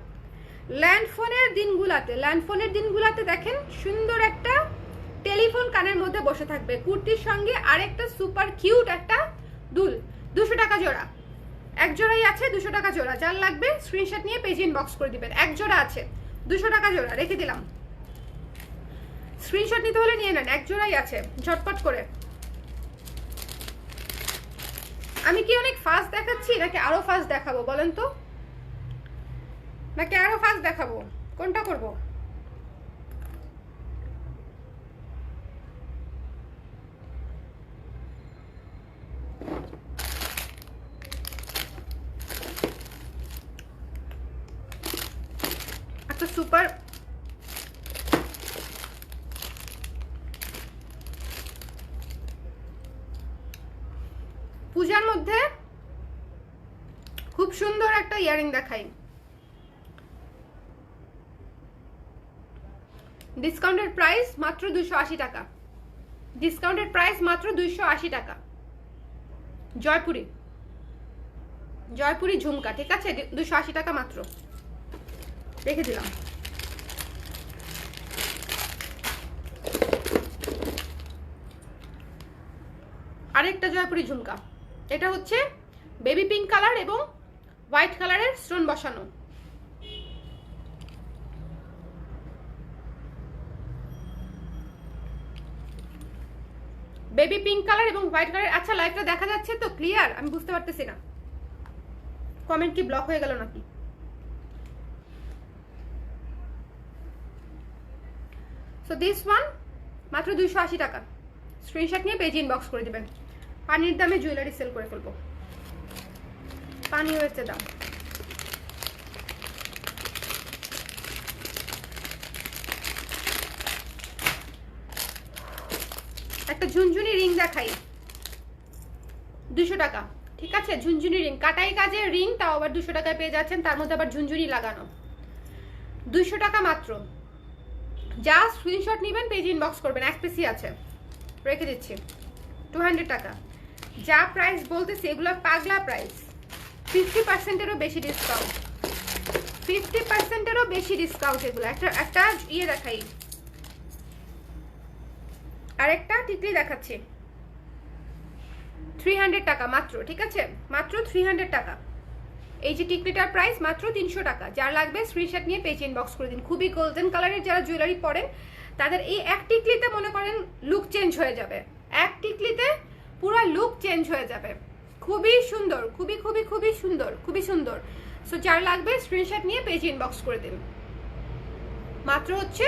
ল্যান্ডফোনের দিনগুলাতে দেখেন সুন্দর একটা টেলিফোন কানের মধ্যে বসে থাকবে, কুর্তির সঙ্গে আরেকটা সুপার কিউট একটা দুল। 200 টাকা জোড়া, এক জোড়াই আছে, 200 টাকা জোড়া। যার লাগবে স্ক্রিনশট নিয়ে পেজ ইনবক্স করে দিবেন। এক জোড়া আছে, 200 টাকা জোড়া, রেখে দিলাম। স্ক্রিনশট নিতে হলে নিয়ে নেন, এক জোড়াই আছে, ঝটপট করে। আমি কি অনেক ফাস্ট দেখাচ্ছি নাকি আরো ফাস্ট দেখাবো বলেন তো? নাকি আরো ফাস্ট দেখাবো, কোনটা করব? একটা সুপার পূজার মধ্যে খুব সুন্দর একটা ইয়ারিং দেখাই। ডিসকাউন্টেড প্রাইস মাত্র 280 টাকা। ডিসকাউন্টেড প্রাইস মাত্র 280 টাকা। জয়পুরি ঝুমকা, ঠিক আছে? 280 টাকা মাত্র, রেখে দিলাম। আরেকটা জয়পুরি ঝুমকা, এটা হচ্ছে বেবি পিঙ্ক কালার এবং হোয়াইট কালারের স্টোন বসানো। বেবি পিঙ্ক কালার এবং হোয়াইট কালার। আচ্ছা লাইভটা দেখা যাচ্ছে তো ক্লিয়ার? আমি বুঝতে পারতেছি না, কমেন্ট কি ব্লক হয়ে গেল নাকি? সো দিস ওয়ান মাত্র 280 টাকা। স্ক্রিনশট নিয়ে পেজ ইনবক্স করে দিবেন। পানির দামে জুয়েলারি সেল করে ফেলবো, পানি হয়েছে দাম। একটা ঝুনঝুনি রিং দেখাই, 200 টাকা, ঠিক আছে? ঝুনঝুনি রিং, কাটাই কাজের রিং, তাও আবার 200 টাকায় পেয়ে যাচ্ছেন, তার মধ্যে আবার ঝুনঝুনি লাগানো। 200 টাকা মাত্র। যা স্ক্রিনশট নেবেন পেজ ইনবক্স করবেন, এক পিসি আছে, রেখে দিচ্ছি। 200 টাকা। যা প্রাইস বলতেছি এগুলো পাগলা প্রাইস। 50%-এরও বেশি ডিসকাউন্ট, 50%-এরও বেশি ডিসকাউন্ট এগুলো। একটা ইয়ে দেখাই, আরেকটা টিকলি দেখাচ্ছি, 300 টাকা মাত্র, ঠিক আছে? মাত্র 300 টাকা। এই যে টিকলিটার প্রাইস মাত্র 300 টাকা। যার লাগবে স্ক্রিনশট নিয়ে পেজ ইনবক্স করে দিন। খুবই গোল্ডেন কালারের যারা জুয়েলারি পরেন তাদের এই এক টিকলিতে মনে করেন লুক চেঞ্জ হয়ে যাবে, এক টিকলিতে পুরো লুক চেঞ্জ হয়ে যাবে। খুবই সুন্দর, খুবই খুবই খুবই সুন্দর, খুবই সুন্দর। সো যার লাগবে স্ক্রিনশট নিয়ে পেজ ইনবক্স করে দিন। মাত্র হচ্ছে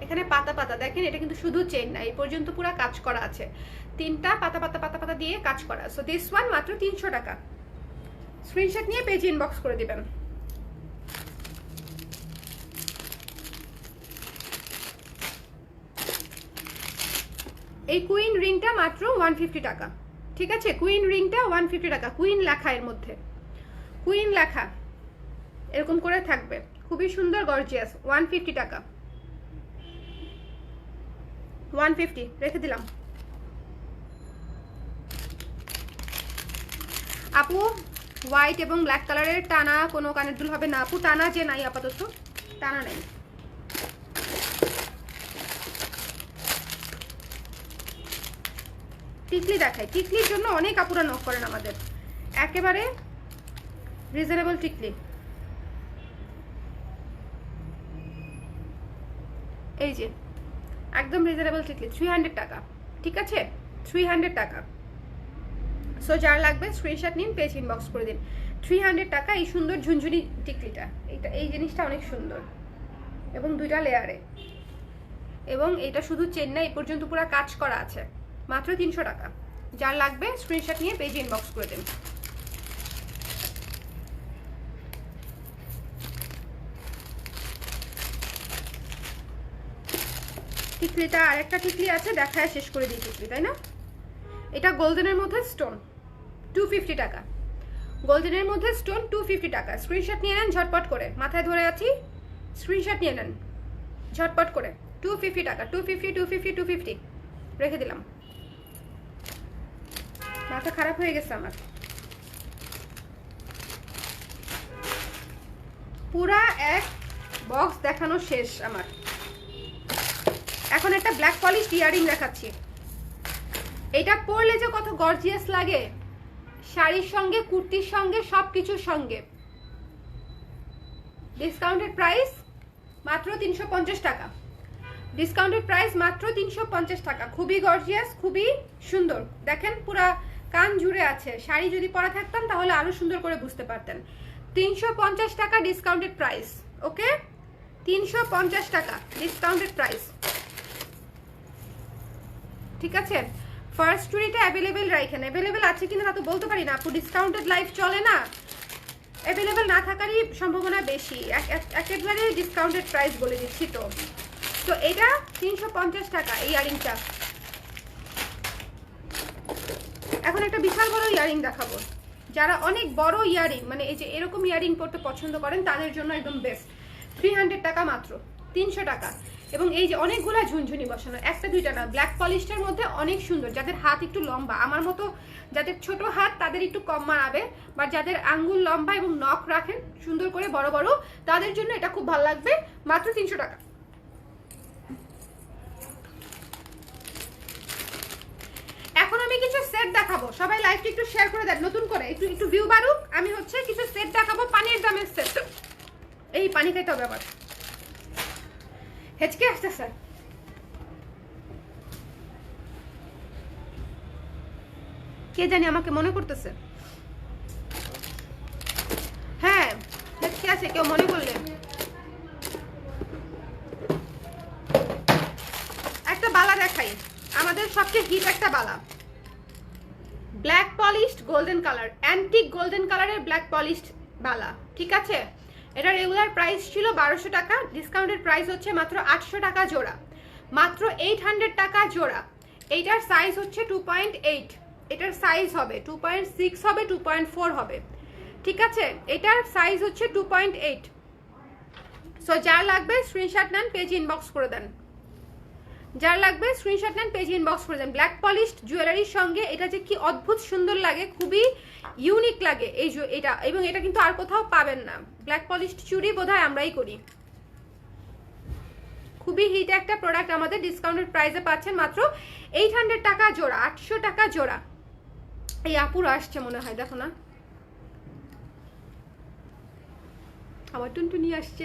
এখানে পাতা পাতা দেখেন, এটা কিন্তু শুধু চেন না, এই পর্যন্ত পুরো কাজ করা আছে, 3টা পাতা পাতা পাতা পাতা দিয়ে কাজ করা। সো দিস ওয়ান মাত্র 300 টাকা। স্ক্রিনশট নিয়ে পেজ ইনবক্স করে দিবেন। এই কুইন রিংটা মাত্র 150 টাকা, ঠিক আছে? কুইন রিংটা 150 টাকা, কুইন লেখা এর মধ্যে, কুইন লেখা এরকম করে থাকবে, খুবই সুন্দর গর্জিয়াস। 150 টাকা, 150 রেখে দিলাম। আপু হোয়াইট এবং ব্ল্যাক কালারের টানা কোনো কানের দুল হবে না আপু, টানা যে নাই, আপাতত টানা নাই। টিকলি দেখাই, টিকলির জন্য অনেক আপুরা নক করেন আমাদের, একেবারে রিজনেবল টিকলি। এই যে একদম রিজনেবল টিকলি, 300 টাকা, ঠিক আছে? 300 টাকা। সো যার লাগবে স্ক্রিনশট নিন, পেজ ইনবক্স করে দিন। 300 টাকা এই সুন্দর ঝুনঝুনি টিকলিটা, এইটা এই জিনিসটা অনেক সুন্দর এবং দুইটা লেয়ারে, এবং এটা শুধু চেন্নাই এই পর্যন্ত পুরো কাজ করা আছে, মাত্র 300 টাকা। যার লাগবে স্ক্রিনশট নিয়ে পেজ ইনবক্স করে দিন। টিকলিটা আরেকটা টিকলি আছে, দেখায় শেষ করে দিই টিকলি, তাই না? এটা গোল্ডেনের মধ্যে স্টোন, 250 টাকা। গোল্ডেনের মধ্যে স্টোন 250 টাকা। স্ক্রিনশট নিয়ে নেন ঝটপট করে, মাথায় ধরে আছি, স্ক্রিনশট নিয়ে নেন ঝটপট করে। 250 টাকা, 250 250 250 রেখে দিলাম। মাথা খারাপ হয়ে গেছে আমার, পুরা এক বক্স দেখানো শেষ আমার। এখন একটা ব্ল্যাক পলিশ ইয়ারিং দেখাচ্ছি। এটা পরলে যে কত গর্জিয়াস লাগে, শাড়ির সঙ্গে, কুর্তির সঙ্গে, সব কিছুর সঙ্গে। ডিসকাউন্টেড প্রাইস মাত্র 350 টাকা, ডিসকাউন্টেড প্রাইস মাত্র 350 টাকা। খুবই গর্জিয়াস, খুবই সুন্দর, দেখেন পুরা কান জুড়ে আছে। শাড়ি যদি পরা থাকতাম তাহলে আরো সুন্দর করে বুঝতে পারতেন। 350 টাকা ডিসকাউন্টেড প্রাইস, ওকে? 350 টাকা ডিসকাউন্টেড প্রাইস, ঠিক আছে? ফার্স্ট চুড়িটা অ্যাভেলেবেল রাখেন, অ্যাভেলেবেল আছে কিনা তা তো বলতে পারি না আপু, ডিসকাউন্টেড লাইফ চলে না, অ্যাভেলেবেল না থাকারই সম্ভাবনা বেশি। একেবারে ডিসকাউন্টেড প্রাইস বলে দিচ্ছি। তো তো এটা 350 টাকা এই ইয়ারিংটা। এখন একটা বিশাল বড় ইয়ারিং দেখাবো, যারা অনেক বড় ইয়ারিং, মানে এই যে এরকম ইয়ারিং পড়তে পছন্দ করেন তাদের জন্য একদম বেস্ট। 300 টাকা মাত্র, 300 টাকা। এবং এই যে অনেকগুলা ঝুনঝুনি বসানো, একটা দুইটা না, ব্ল্যাক পলিশটার মধ্যে অনেক সুন্দর। যাদের হাত একটু লম্বা, আমার মতো যাদের ছোট হাত তাদের একটু কম মানাবে, বা যাদের আঙ্গুল লম্বা এবং নখ রাখেন সুন্দর করে বড় বড়, তাদের জন্য এটা খুব ভালো লাগবে। মাত্র 300 টাকা। এখন আমি কিছু সেট দেখাবো, সবাই লাইভটা একটু শেয়ার করে দেন নতুন করে, একটু একটু ভিউ বাড়ুক। আমি হচ্ছে কিছু সেট দেখাবো, পানির দামের সেট। এই পানি খাইতে হবে আবার, হেঁচকে আসছে স্যার। কে জানি আমাকে মনে করতেছে, হ্যাঁ হেঁচকে আছে কেউ মনে করলে। একটা বালা দেখাই, আমাদের সবচেয়ে হিট একটা বালা, black polished golden colour, antique golden কালারের ব্ল্যাক পলিশড বালা, ঠিক আছে? এটা রেগুলার প্রাইস ছিল 1200 টাকা, ডিসকাউন্টেড প্রাইস হচ্ছে মাত্র 800 টাকা জোড়া, মাত্র 800 টাকা জোড়া। এইটার সাইজ হচ্ছে 2.8, এটার সাইজ হবে 2.6 হবে, 2.4 হবে, ঠিক আছে? এটার সাইজ হচ্ছে 2.8। সো যার লাগবে স্ক্রিনশট নেন, পেজ ইনবক্স করে দেন। যার লাগবে স্ক্রিনশট নেন, পেজ ইনবক্স করে দেন। ব্ল্যাক পলিশড জুয়েলারির সঙ্গে এটা যে কি অদ্ভুত সুন্দর লাগে, খুবই ইউনিক লাগে এই এটা, এবং এটা কিন্তু আর কোথাও পাবেন না। ব্ল্যাক পলিশড চুড়ি বোধহয় আমরাই করি। খুবই হিট একটা প্রোডাক্ট, আমাদের ডিসকাউন্টেড প্রাইসে পাচ্ছেন মাত্র 800 টাকা জোড়া, 800 টাকা জোড়া। এই আপুরা আসছে মনে হয়, দেখো না আমার টুনটুনি আসছে।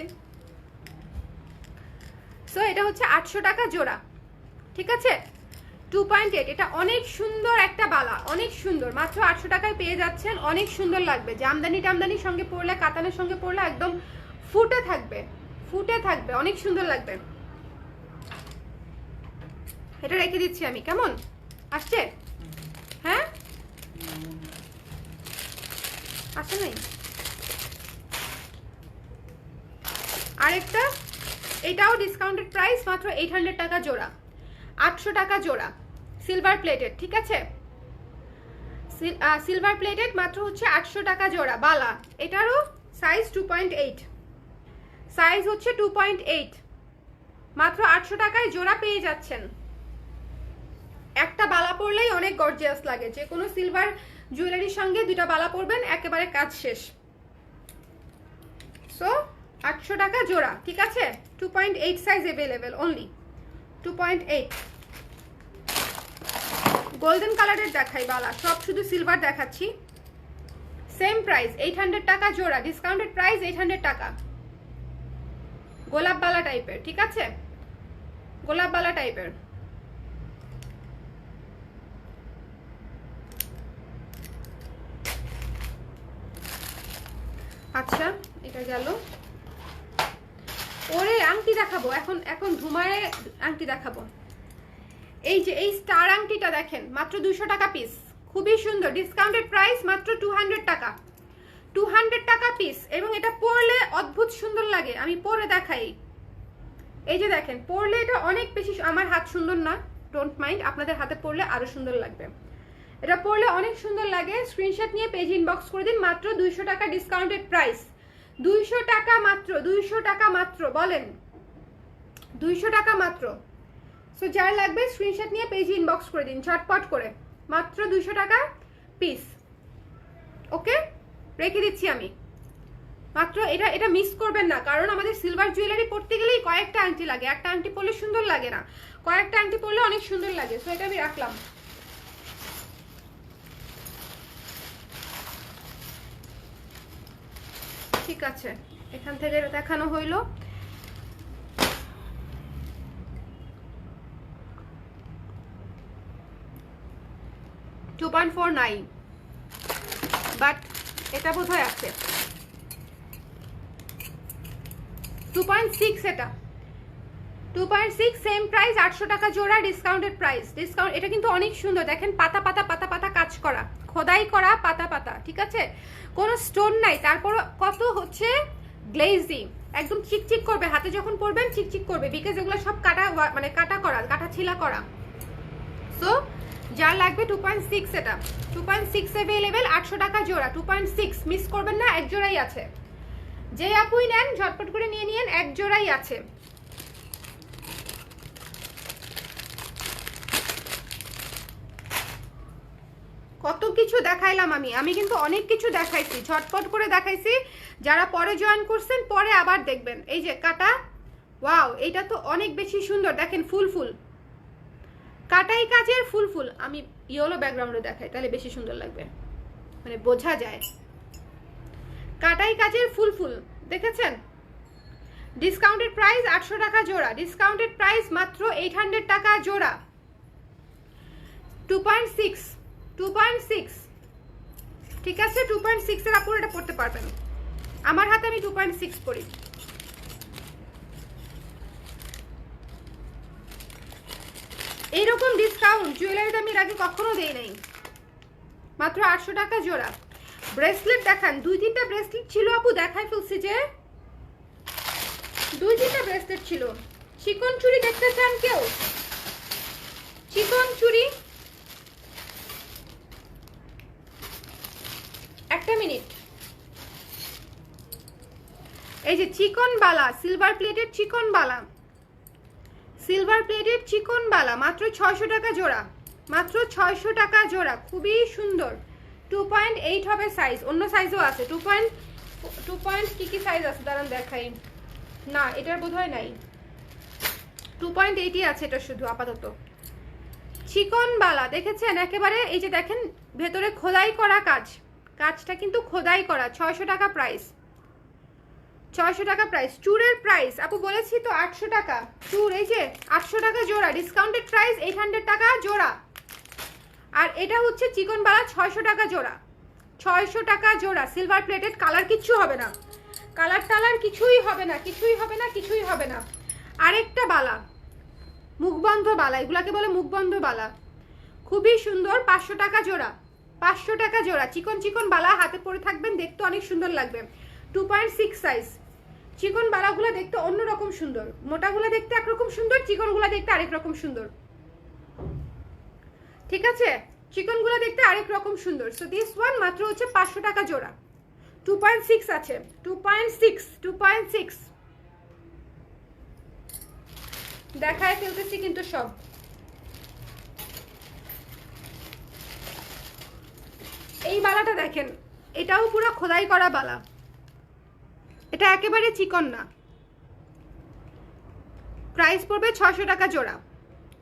সো এটা হচ্ছে 800 টাকা জোড়া, ঠিক আছে? 2.8, এটা অনেক সুন্দর একটা বালা, অনেক সুন্দর, মাত্র 800 টাকায় পেয়ে যাচ্ছেন। অনেক সুন্দর লাগবে, জামদানি টামদানির সঙ্গে পরলে, কাতানের সঙ্গে পরলে একদম ফুটে থাকবে, ফুটে থাকবে, অনেক সুন্দর লাগবে। এটা রেখে দিচ্ছি আমি, কেমন আসছে? হ্যাঁ আসে নাই? আরেকটা, এটাও ডিসকাউন্টেড প্রাইস মাত্র 800 টাকা জোড়া, 800 টাকা জোড়া, সিলভার প্লেটেড, ঠিক আছে, সিলভার প্লেটেড, মাত্র হচ্ছে 800 টাকা জোড়া বালা। এটারও সাইজ 2.8, সাইজ হচ্ছে 2.8, মাত্র 800 টাকায় জোড়া পেয়ে যাচ্ছেন। একটা বালা পরলেই অনেক গর্জিয়াস লাগে, যে কোনো সিলভার জুয়েলারির সঙ্গে দুইটা বালা পরবেন, একেবারে কাজ শেষ। সো 800 টাকা জোড়া, ঠিক আছে। 2.8 সাইজ অ্যাভেলেবেল, অনলি 2.8। গোল্ডেন কালারের দেখাই বালা, সব শুধু সিলভার দেখাচ্ছি। সেম প্রাইস 800 টাকা জোড়া, ডিসকাউন্টেড প্রাইস 800 টাকা। গোলাপ বালা টাইপের, ঠিক আছে, গোলাপ বালা টাইপের। আচ্ছা, এটা গেল। ওরে আংটি দেখাবো এখন, এখন ধুমায় আংটি দেখাবো। এই যে এই স্টার আংটিটা দেখেন, মাত্র 200 টাকা পিস, খুবই সুন্দর, ডিসকাউন্টেড প্রাইস মাত্র 200 টাকা, 200 টাকা পিস। এবং এটা পরলে অদ্ভুত সুন্দর লাগে, আমি পরে দেখাই। এই যে দেখেন, পরলে এটা অনেক বেশি, আমার হাত সুন্দর না, ডোন্ট মাইন্ড, আপনাদের হাতে পরলে আরো সুন্দর লাগবে। এটা পরলে অনেক সুন্দর লাগে। স্ক্রিনশট নিয়ে পেজ ইনবক্স করে দিন, মাত্র 200 টাকা ডিসকাউন্টেড প্রাইস, 200 টাকা মাত্র, 200 টাকা মাত্র, বলেন 200 টাকা মাত্র। সো যার লাগবে স্ক্রিনশট নিয়ে পেজ ইনবক্স করে দিন ঝটপট করে, মাত্র 200 টাকা পিস। ওকে, রেখে দিচ্ছি আমি মাত্র। এটা মিস করবেন না, কারণ আমাদের সিলভার জুয়েলারি পরতে গেলেই কয়েকটা আংটি লাগে, একটা আংটি পরলে সুন্দর লাগে না, কয়েকটা আংটি পরলে অনেক সুন্দর লাগে। সো এটা আমি রাখলাম। ঠিক আছে, এখান থেকে দেখানো হইলো। $2.49, বাট এটা বোধহয় আছে 2.6, এটা 2.6, সেম প্রাইস, 800 টাকা জোড়া, ডিসকাউন্টেড প্রাইস। ডিসকাউন্ট, এটা কিন্তু অনেক সুন্দর, দেখেন পাতা পাতা পাতা পাতা কাজ করা, খোদাই করা পাতা পাতা, ঠিক আছে, কোনো স্টোন নাই, তারপর কত হচ্ছে গ্লেজি, একদম চিকচিক করবে, হাতে যখন পরবেন চিকচিক করবে, বিকজ এগুলো সব কাটা, মানে কাটা করা, কাটা ছিলা করা। সো যার লাগবে 2.6, এটা 2.6 অ্যাভেলেবেল, 800 টাকা জোড়া, 2.6 মিস করবেন না, এক জোড়াই আছে। যে আপুই নেন ঝটপট করে নিয়ে নিন, এক জোড়াই আছে। কত কিছু দেখাইলাম আমি কিন্তু অনেক কিছু দেখাইছি, ঝটপট করে দেখাইছি। যারা পরে জয়েন করছেন পরে আবার দেখবেন। এই যে কাটা, ওয়াও, এটা তো অনেক বেশি সুন্দর, দেখেন ফুল ফুল কাটাই কাজের, ফুল ফুল। আমি ইয়েলো ব্যাকগ্রাউন্ডে দেখাই, তাহলে বেশি সুন্দর লাগবে, মানে বোঝা যায়। কাটাই কাজের ফুল ফুল, দেখেছেন। ডিসকাউন্টেড প্রাইস 800 টাকা জোড়া, ডিসকাউন্টেড প্রাইস মাত্র 800 টাকা জোড়া। 2.6, ঠিক আছে, 2.6 এর আপুর এটা পড়তে পারবেন। আমার হাতে আমি 2.6 পরি। এইরকম ডিসকাউন্ট জুয়েলারিতে আমি এর আগে কখনো দেই নাই, মাত্র 800 টাকা জোড়া। ব্রেসলেট দেখান, 2-3টা ব্রেসলেট ছিল আপু, দেখাই ফেলছি যে 2-3টা ব্রেসলেট ছিল। চিকন চুড়ি দেখতে চান কেউ? চিকন চুড়ি, একটা মিনিট। এই যে চিকন বালা, সিলভার প্লেটেড চিকন বালা, সিলভার প্লেটেড চিকন বালা, মাত্র 600 টাকা জোড়া, মাত্র 600 টাকা জোড়া, খুবই সুন্দর। 2.8 হবে সাইজ, অন্য সাইজও আছে। 2. কি সাইজ আছে দাঁড়ান দেখাই, না এটার বোধহয় নাই, 2.8ই আছে এটা শুধু আপাতত। চিকন বালা দেখেছেন একেবারে, এই যে দেখেন ভেতরে খোদাই করা কাজ, কাজটা কিন্তু খোদাই করা। 600 টাকা প্রাইস, 600 টাকা প্রাইস। চুরের প্রাইস আপু বলেছি তো 800 টাকা চুর, এই যে 800 টাকা জোড়া, ডিসকাউন্টেড প্রাইস 800 টাকা জোড়া। আর এটা হচ্ছে চিকন বালা, 600 টাকা জোড়া, 600 টাকা জোড়া, সিলভার প্লেটেড, কালার কিচ্ছু হবে না, কালার টালার কিছুই হবে না, কিছুই হবে না, কিছুই হবে না। আরেকটা বালা, মুখবন্ধ বালা, এগুলাকে বলে মুখবন্ধ বালা, খুবই সুন্দর, 500 টাকা জোড়া, 500 টাকা জোড়া। চিকন চিকন বালা হাতে পরে থাকবেন, দেখতে অনেক সুন্দর লাগবে। 2.6 সাইজ। চিকন বালাগুলো দেখতে অন্যরকম সুন্দর, মোটাগুলো দেখতে একরকম সুন্দর, চিকনগুলো দেখতে আরেক রকম সুন্দর। ঠিক আছে, চিকনগুলো দেখতে আরেক রকম সুন্দর। সো দিস ওয়ান মাত্র হচ্ছে 500 টাকা জোড়া। 2.6 আছে, 2.6 দেখায় ফেলতেছি কিন্তু সব। এই বালাটা দেখেন, এটাও পুরো খোদাই করা বালা, এটা একেবারে চিকন না। প্রাইস পড়বে 600 টাকা জোড়া,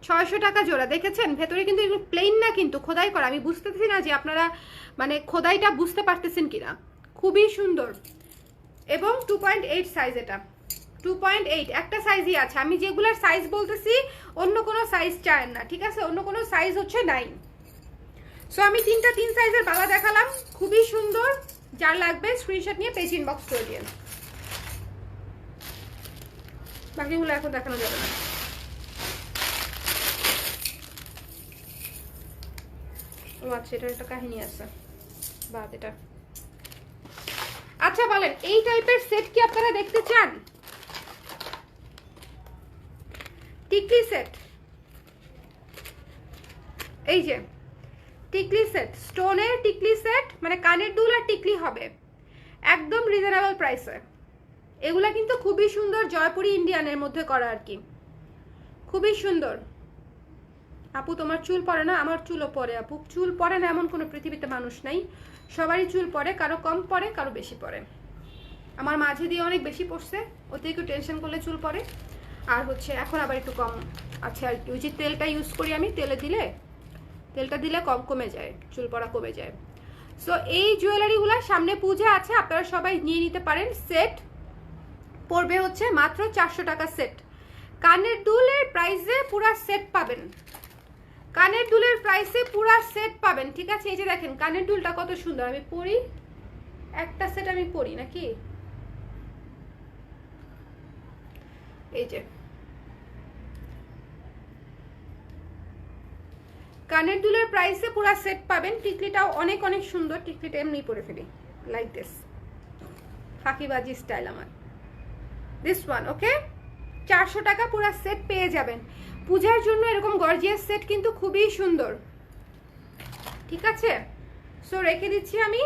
600 টাকা জোড়া। দেখেছেন ভেতরে কিন্তু এগুলো প্লেন না, কিন্তু খোদাই করা। আমি বুঝতেছি না যে আপনারা মানে খোদাইটা বুঝতে পারতেছেন কিনা। খুবই সুন্দর এবং 2.8 সাইজ। এটা 2.8 একটা সাইজই আছে। আমি যেগুলোর সাইজ বলতেছি অন্য কোনো সাইজ চায় না, ঠিক আছে? অন্য কোনো সাইজ হচ্ছে নাই। সো আমি 3 সাইজের বালা দেখালাম, খুবই সুন্দর। যার লাগবে স্ক্রিনশট নিয়ে পেজ ইনবক্স করে দিন। বাকিগুলো এখন দেখানো যাবে না। ও আচ্ছা, এটার একটা কাহিনী আছে বাদ এটা। আচ্ছা বলেন, এই টাইপের সেট কি আপনারা দেখতে চান? টিকলি সেট, এই যে টিকলি সেট, স্টোনের টিকলি সেট, মানে কানের দুল আর টিকলি হবে, একদম রিজনেবল প্রাইসে। এগুলা কিন্তু খুবই সুন্দর, জয়পুরি ইন্ডিয়ানের মধ্যে করা আর কি, খুবই সুন্দর। আপু তোমার চুল পড়ে না? আমার চুলও পড়ে আপু। চুল পড়ে না এমন কোনো পৃথিবীতে মানুষ নাই, সবারই চুল পড়ে, কারো কম পড়ে কারো বেশি পড়ে। আমার মাঝে দিয়ে অনেক বেশি পড়ছে, ওতে একটু টেনশন করলে চুল পড়ে, আর হচ্ছে এখন আবার একটু কম আছে আর কি। ওই যে তেলটা ইউজ করি আমি, তেলটা দিলে কমে যায়, চুল পড়া কমে যায়। সো এই জুয়েলারিগুলো সামনে পূজা আছে, আপনারা সবাই নিয়ে নিতে পারেন। সেট পড়বে হচ্ছে মাত্র 400 টাকা সেট। কানের দুলের প্রাইসে পুরা সেট পাবেন, কানের দুলের প্রাইসে পুরা সেট পাবেন, ঠিক আছে? এই যে দেখেন কানের দুলটা কত সুন্দর। আমি পরি, একটা সেট আমি পরি নাকি, এই যে কানের দুলের প্রাইসে পুরা সেট পাবেন। টিকলিটাও অনেক অনেক সুন্দর, টিকলিটা এমনি পরে ফেলি লাইক দিস, ফাঁকিবাজি স্টাইল আমার। দিস ওয়ান ওকে, 400 টাকা পুরা সেট পেয়ে যাবেন। পূজার জন্য এরকম গর্জিয়াস সেট কিন্তু খুবই সুন্দর, ঠিক আছে? সো রেখে দিচ্ছি আমি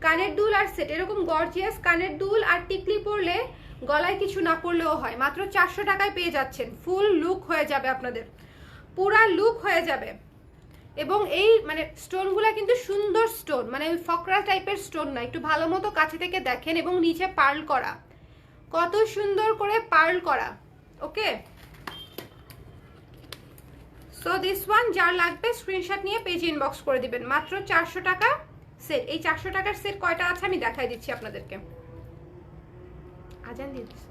কানের দুল আর সেট। এরকম গর্জিয়াস কানের দুল আর টিকলি পরলে গলায় কিছু না পরলেও হয়, মাত্র 400 টাকায় পেয়ে যাচ্ছেন। ফুল লুক হয়ে যাবে আপনাদের, পুরা লুক হয়ে যাবে। এবং এই মানে স্টোনগুলা কিন্তু সুন্দর স্টোন, মানে ওই ফকরা টাইপের স্টোন না, একটু ভালো মতো কাছে থেকে দেখেন। এবং নিচে পার্ল করা, কত সুন্দর করে পার্ল করা, ওকে? সো দিস ওয়ান যার লাগবে স্ক্রিনশট নিয়ে পেজ ইনবক্স করে দিবেন। মাত্র 400 টাকা সেট। এই 400 টাকার সেট কয়টা আছে আমি দেখাই দিচ্ছি আপনাদেরকে। আজান দিয়ে দিচ্ছি।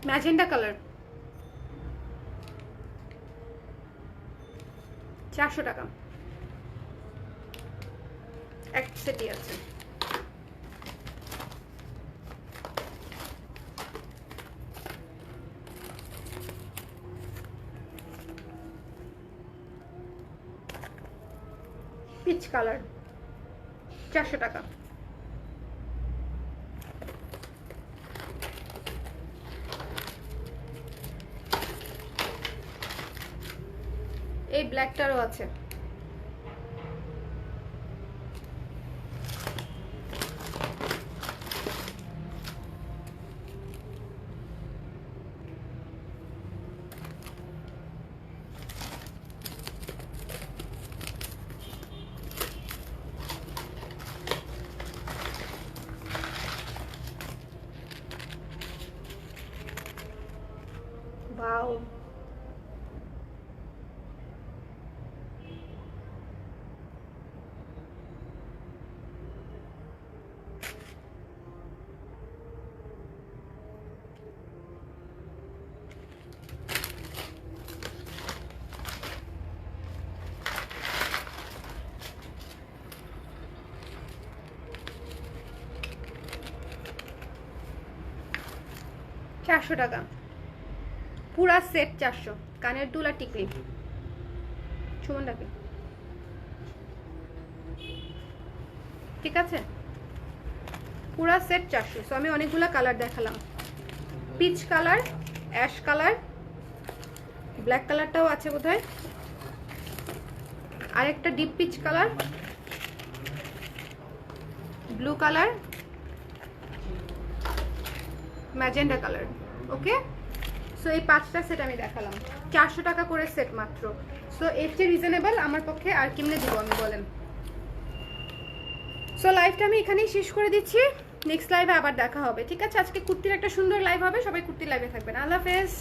ম্যাজেন্ডা কালার, 400 টাকা এক সেটই আছে। পিচ কালার, 400 টাকা। এই ব্ল্যাকটারও আছে। ওয়াও, চারশো টাকা পুরা সেট, 400। কানের দুল আর টিকলি, সুমন ডাকে। ঠিক আছে, পুরা সেট 400। সো আমি অনেকগুলো কালার দেখালাম, peach colour, ash colour, black কালারটাও আছে বোধহয়, আরেকটা deep peach colour, blue colour, magenta colour. Okay, so এই 5টা সেট আমি দেখালাম, 400 টাকা করে সেট মাত্র। সো এর চেয়ে রিজনেবল আমার পক্ষে আর কেমনে দিব আমি বলেন। সো লাইভটা আমি এখানেই শেষ করে দিচ্ছি, নেক্সট লাইভে আবার দেখা হবে। ঠিক আছে, আজকে কুর্তির একটা সুন্দর লাইভ হবে, সবাই কুর্তির লাইভে থাকবেন। আল্লাহ হাফেজ।